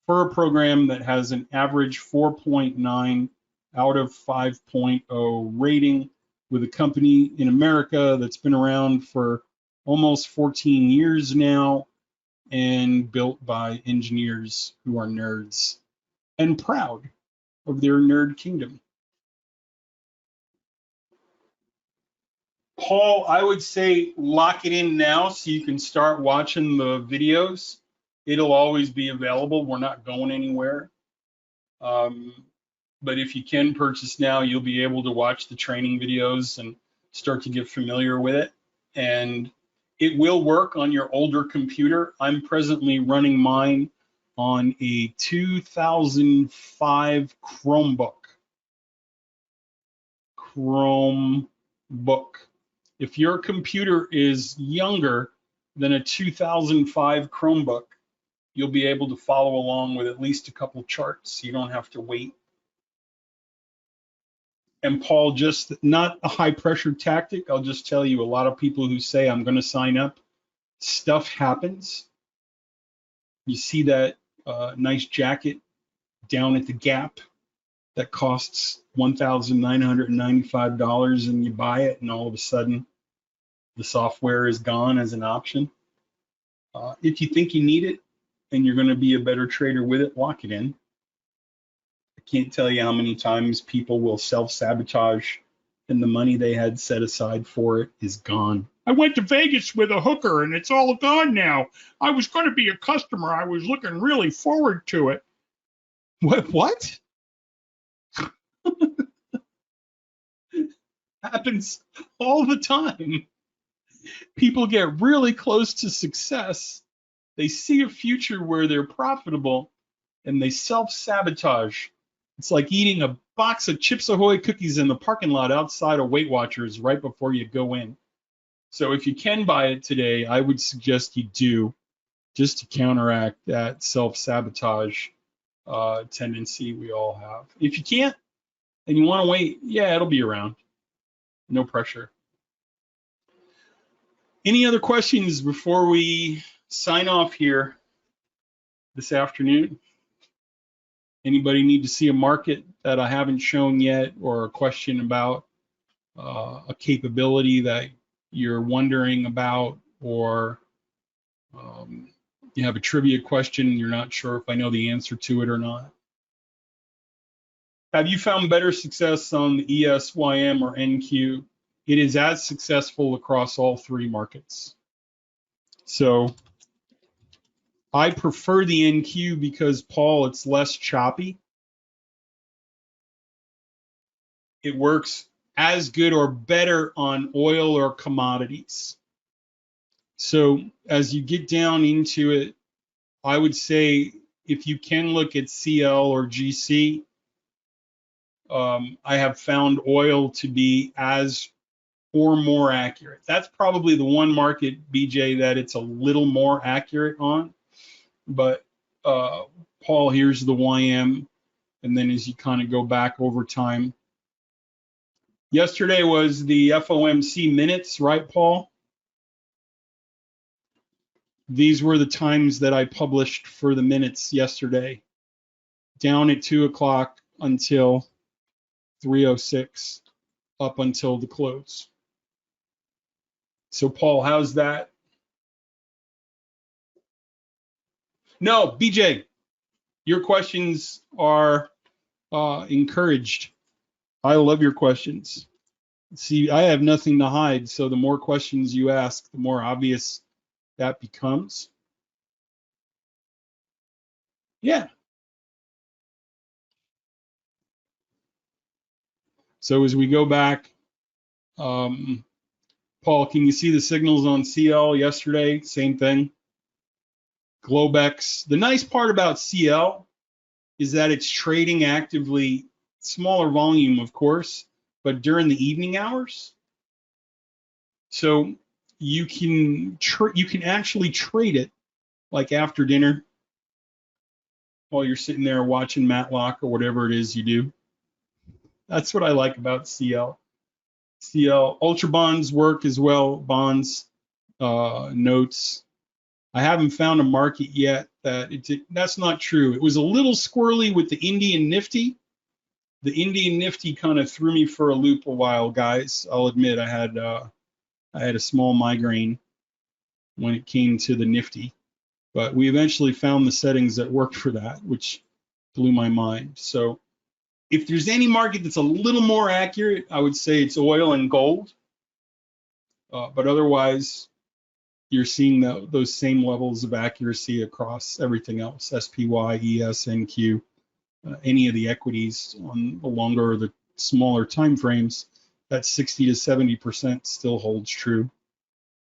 for a program that has an average 4.9 out of 5.0 rating with a company in America that's been around for almost 14 years now and built by engineers who are nerds and proud of their nerd kingdom. Paul, I would say lock it in now so you can start watching the videos. It'll always be available. We're not going anywhere. But if you can purchase now, you'll be able to watch the training videos and start to get familiar with it. And it will work on your older computer. I'm presently running mine on a 2005 Chromebook. If your computer is younger than a 2005 Chromebook, you'll be able to follow along with at least a couple charts. You don't have to wait. And Paul, just not a high pressure tactic. I'll just tell you, a lot of people who say, I'm going to sign up, stuff happens. You see that nice jacket down at the Gap that costs $1,995 and you buy it and all of a sudden the software is gone as an option. If you think you need it and you're going to be a better trader with it, lock it in. I can't tell you how many times people will self-sabotage and the money they had set aside for it is gone. I went to Vegas with a hooker and it's all gone now. I was going to be a customer. I was looking really forward to it. What? Happens all the time. People get really close to success. They see a future where they're profitable and they self-sabotage. It's like eating a box of Chips Ahoy cookies in the parking lot outside of Weight Watchers right before you go in. So if you can buy it today, I would suggest you do, just to counteract that self-sabotage tendency we all have. If you can't and you want to wait, yeah, it'll be around. No pressure. Any other questions before we sign off here this afternoon? Anybody need to see a market that I haven't shown yet, or a question about a capability that you're wondering about, or you have a trivia question and you're not sure if I know the answer to it or not? Have you found better success on the ESYM or NQ? It is as successful across all three markets. So I prefer the NQ because, Paul, it's less choppy. It works as good or better on oil or commodities. So as you get down into it, I would say if you can look at CL or GC, I have found oil to be as or more accurate. That's probably the one market, BJ, that it's a little more accurate on. But Paul, here's the YM, and then as you kind of go back over time. Yesterday was the FOMC minutes, right, Paul? These were the times that I published for the minutes yesterday, down at 2 o'clock until 3:06, up until the close. So, Paul, how's that? No, BJ, your questions are encouraged. I love your questions. See, I have nothing to hide, so the more questions you ask, the more obvious that becomes. Yeah. So as we go back, Paul, can you see the signals on CL yesterday? Same thing. Globex. The nice part about CL is that it's trading actively, smaller volume, of course, but during the evening hours. So you can actually trade it like after dinner while you're sitting there watching Matlock or whatever it is you do. That's what I like about CL. CL Ultra bonds work as well. Bonds, notes. I haven't found a market yet that that's not true. It was a little squirrely with the Indian Nifty. The Indian Nifty kind of threw me for a loop a while, guys. I'll admit I had a small migraine when it came to the Nifty, but we eventually found the settings that worked for that, which blew my mind. So if there's any market that's a little more accurate, I would say it's oil and gold. But otherwise, you're seeing those same levels of accuracy across everything else: SPY, ES, NQ, any of the equities on the longer or the smaller time frames. That 60 to 70% still holds true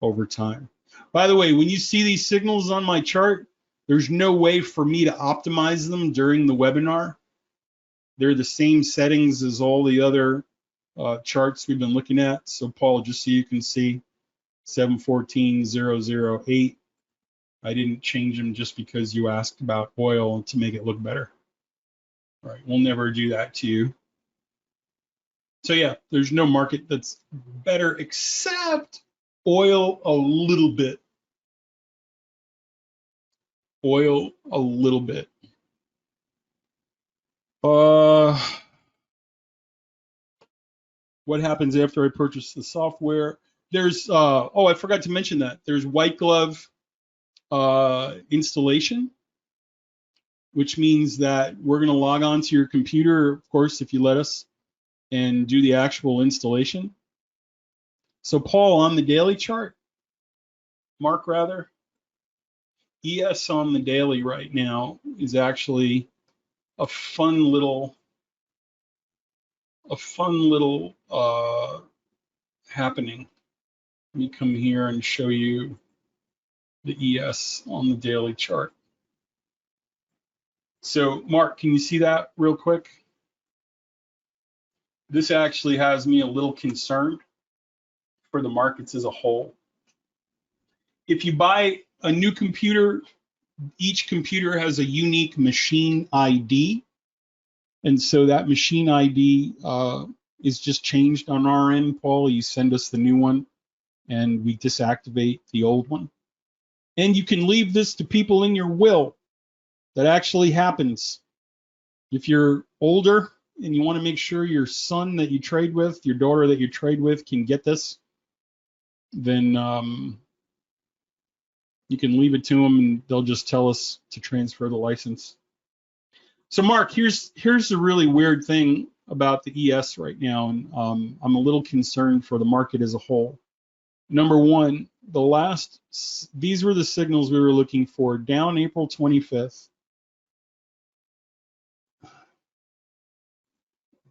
over time. By the way, when you see these signals on my chart, there's no way for me to optimize them during the webinar. They're the same settings as all the other charts we've been looking at. So Paul, just so you can see, 714.008. I didn't change them just because you asked about oil to make it look better. All right, we'll never do that to you. So yeah, there's no market that's better except oil a little bit. Oil a little bit. What happens after I purchase the software? There's oh, I forgot to mention that there's white glove installation, which means that we're going to log on to your computer, of course, if you let us, and do the actual installation. So Paul, on the daily chart, Mark rather, ES on the daily right now is actually a fun little happening. Let me come here and show you the ES on the daily chart. So Mark, can you see that real quick? This actually has me a little concerned for the markets as a whole. If you buy a new computer, each computer has a unique machine ID. And so that machine ID is just changed on our end, Paul. You send us the new one and we deactivate the old one. And you can leave this to people in your will. That actually happens. If you're older and you want to make sure your son that you trade with, your daughter that you trade with can get this, then you can leave it to them and they'll just tell us to transfer the license. So Mark, here's the really weird thing about the ES right now, and I'm a little concerned for the market as a whole. Number one, these were the signals we were looking for: down April 25th,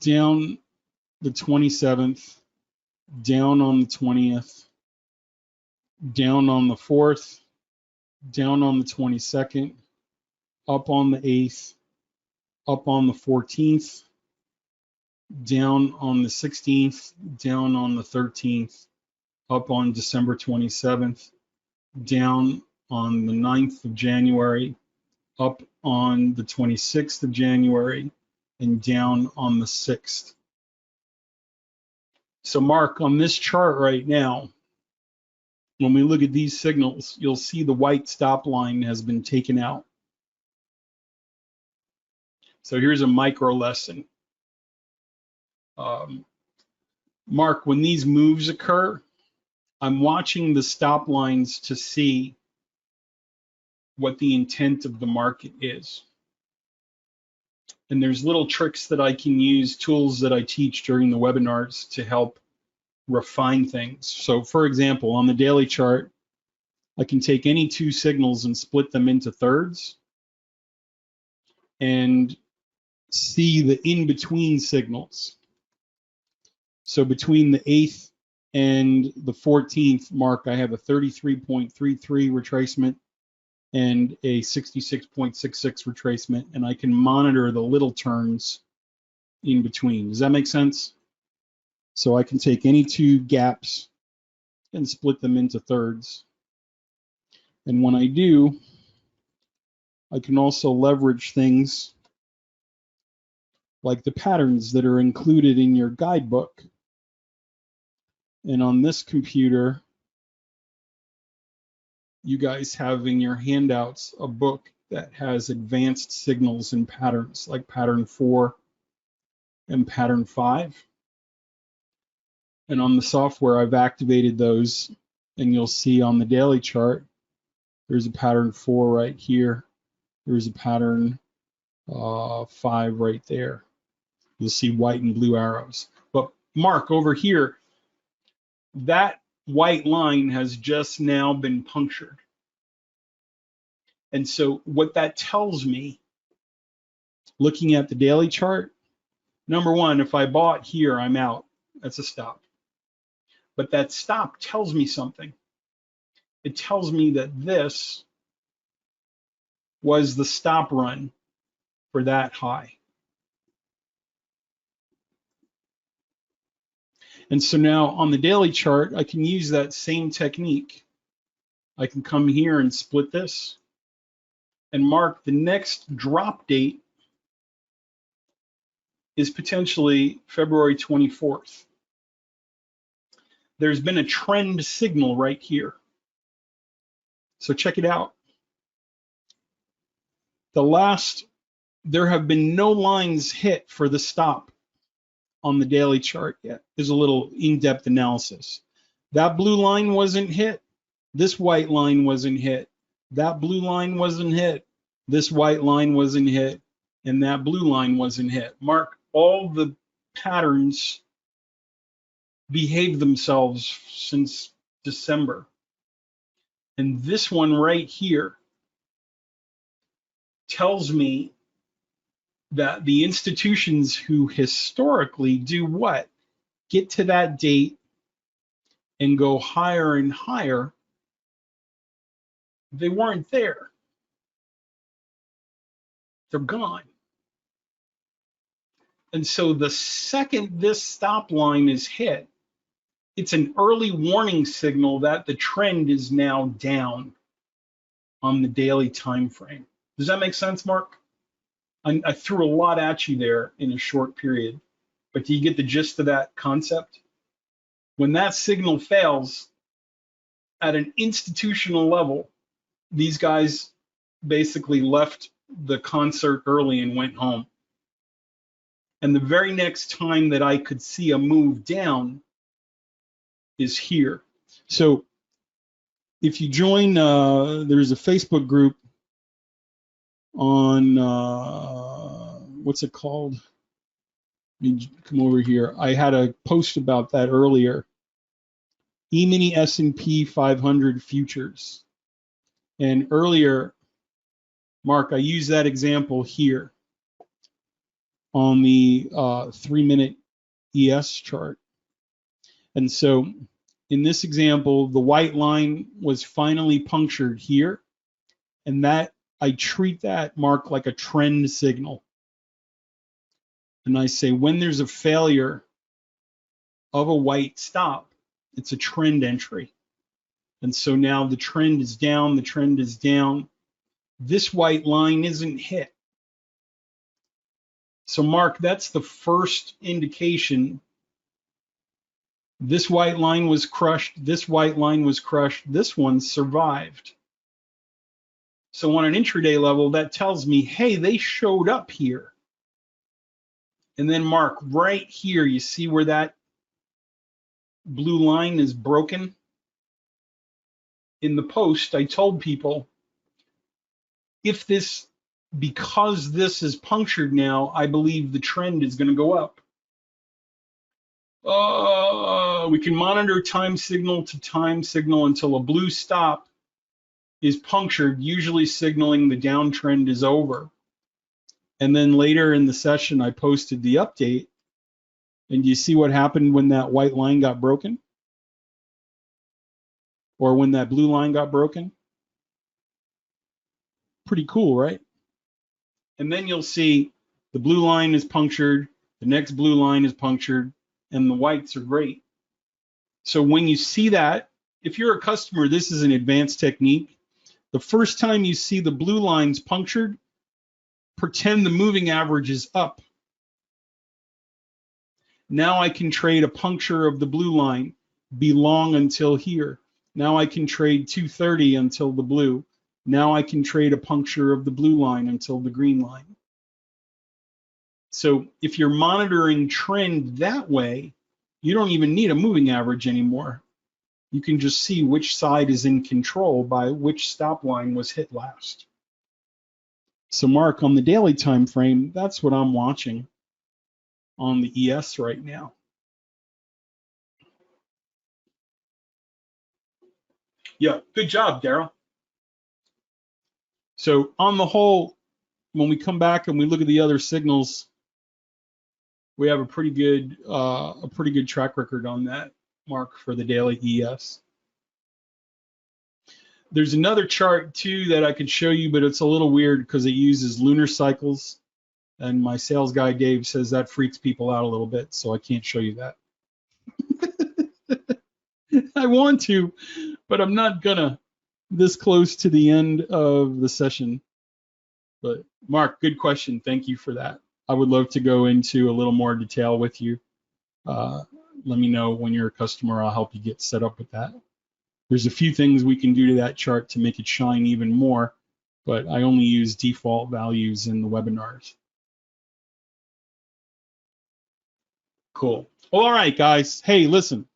down the 27th, down on the 20th, down on the 4th, down on the 22nd, up on the 8th, up on the 14th, down on the 16th, down on the 13th, up on December 27th, down on the 9th of January, up on the 26th of January, and down on the 6th. So Mark, on this chart right now, when we look at these signals, you'll see the white stop line has been taken out. So here's a micro lesson. Mark, when these moves occur, I'm watching the stop lines to see what the intent of the market is. And there's little tricks that I can use, tools that I teach during the webinars to help refine things. So for example, on the daily chart, I can take any two signals and split them into thirds and see the in-between signals. So between the 8th and the 14th mark, I have a 33.33 retracement and a 66.66 retracement, and I can monitor the little turns in between. Does that make sense? So I can take any two gaps and split them into thirds. And when I do, I can also leverage things like the patterns that are included in your guidebook. And on this computer, you guys have in your handouts a book that has advanced signals and patterns like pattern 4 and pattern 5. And on the software, I've activated those, and you'll see on the daily chart, there's a pattern 4 right here. There's a pattern 5 right there. You'll see white and blue arrows. But Mark, over here, that white line has just now been punctured. And so what that tells me, looking at the daily chart, number one, if I bought here, I'm out. That's a stop. But that stop tells me something. It tells me that this was the stop run for that high. And so now on the daily chart, I can use that same technique. I can come here and split this and mark the next drop date is potentially February 24th. There's been a trend signal right here. So check it out. There have been no lines hit for the stop on the daily chart yet. There's a little in-depth analysis. That blue line wasn't hit. This white line wasn't hit. That blue line wasn't hit. This white line wasn't hit. And that blue line wasn't hit. Mark, all the patterns behave themselves since December. And this one right here tells me that the institutions who historically do what? Get to that date and go higher and higher, they weren't there. They're gone. And so the second this stop line is hit, it's an early warning signal that the trend is now down on the daily time frame. Does that make sense, Mark? I threw a lot at you there in a short period, but do you get the gist of that concept? When that signal fails at an institutional level, these guys basically left the concert early and went home. And the very next time that I could see a move down is here. So if you join, there's a Facebook group on, what's it called? Let me come over here. I had a post about that earlier. E-mini S&P 500 futures. And earlier, Mark, I used that example here on the 3-minute ES chart. And so in this example, the white line was finally punctured here. And that I treat that, Mark, like a trend signal. And I say when there's a failure of a white stop, it's a trend entry. And so now the trend is down, the trend is down. This white line isn't hit. So Mark, that's the first indication. This white line was crushed, this white line was crushed, this one survived. So on an intraday level, that tells me, hey, they showed up here. And then Mark, right here, you see where that blue line is broken? In the post, I told people, because this is punctured now, I believe the trend is going to go up. We can monitor time signal to time signal until a blue stop is punctured, usually signaling the downtrend is over. And then later in the session, I posted the update. And you see what happened when that white line got broken? Or when that blue line got broken? Pretty cool, right? And then you'll see the blue line is punctured, the next blue line is punctured, and the whites are great. So when you see that, if you're a customer, this is an advanced technique. The first time you see the blue lines punctured, pretend the moving average is up. Now I can trade a puncture of the blue line, be long until here. Now I can trade 230 until the blue. Now I can trade a puncture of the blue line until the green line. So if you're monitoring trend that way, you don't even need a moving average anymore. You can just see which side is in control by which stop line was hit last. So Mark, on the daily time frame, that's what I'm watching on the ES right now. Yeah, good job, Daryl. So on the whole, when we come back and we look at the other signals, we have a pretty good track record on that, Mark, for the daily ES. There's another chart too that I could show you, but it's a little weird because it uses lunar cycles, and my sales guy Dave says that freaks people out a little bit, so I can't show you that. I want to, but I'm not gonna this close to the end of the session. But Mark, good question. Thank you for that. I would love to go into a little more detail with you. Let me know when you're a customer. I'll help you get set up with that. There's a few things we can do to that chart to make it shine even more, but I only use default values in the webinars. Cool. All right, guys. Hey, listen,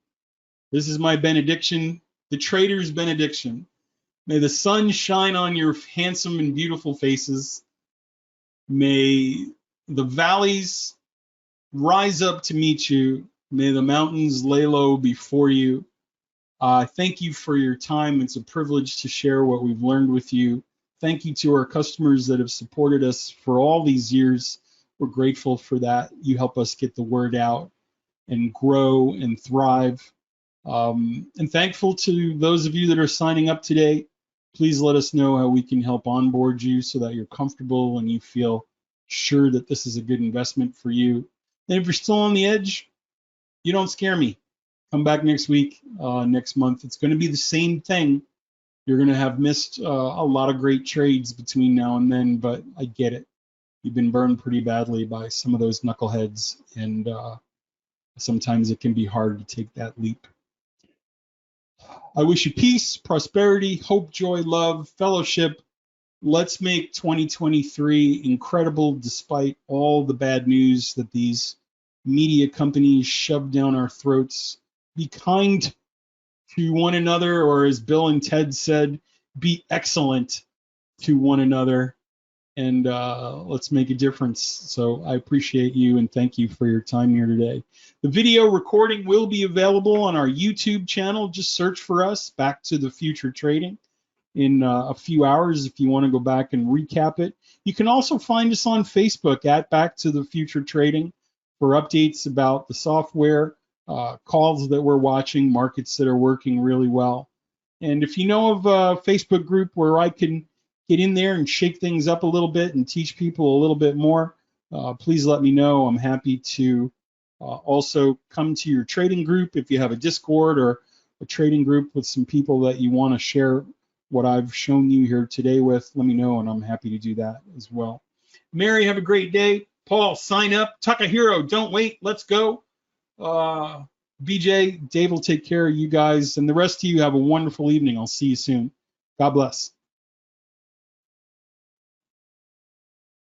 this is my benediction, the trader's benediction. May the sun shine on your handsome and beautiful faces. May the valleys rise up to meet you. May the mountains lay low before you. Thank you for your time. It's a privilege to share what we've learned with you. Thank you to our customers that have supported us for all these years. We're grateful for that. You help us get the word out and grow and thrive. And thankful to those of you that are signing up today. Please let us know how we can help onboard you so that you're comfortable and you feel sure that this is a good investment for you. And if you're still on the edge, you don't scare me. Come back next week, next month. It's going to be the same thing. You're going to have missed a lot of great trades between now and then, but I get it. You've been burned pretty badly by some of those knuckleheads, and sometimes it can be hard to take that leap. I wish you peace, prosperity, hope, joy, love, fellowship. Let's make 2023 incredible despite all the bad news that these media companies shove down our throats. Be kind to one another, or as Bill and Ted said, be excellent to one another, and let's make a difference. So I appreciate you and thank you for your time here today. The video recording will be available on our YouTube channel. Just search for us, Back to the Future Trading, in a few hours if you want to go back and recap it. You can also find us on Facebook at Back to the Future Trading for updates about the software, calls that we're watching, markets that are working really well. And if you know of a Facebook group where I can get in there and shake things up a little bit and teach people a little bit more, please let me know. I'm happy to also come to your trading group. If you have a Discord or a trading group with some people that you want to share what I've shown you here today with, let me know, and I'm happy to do that as well. Mary, have a great day. Paul, sign up. Takahiro, don't wait. Let's go. BJ, Dave will take care of you guys, and the rest of you have a wonderful evening. I'll see you soon. God bless.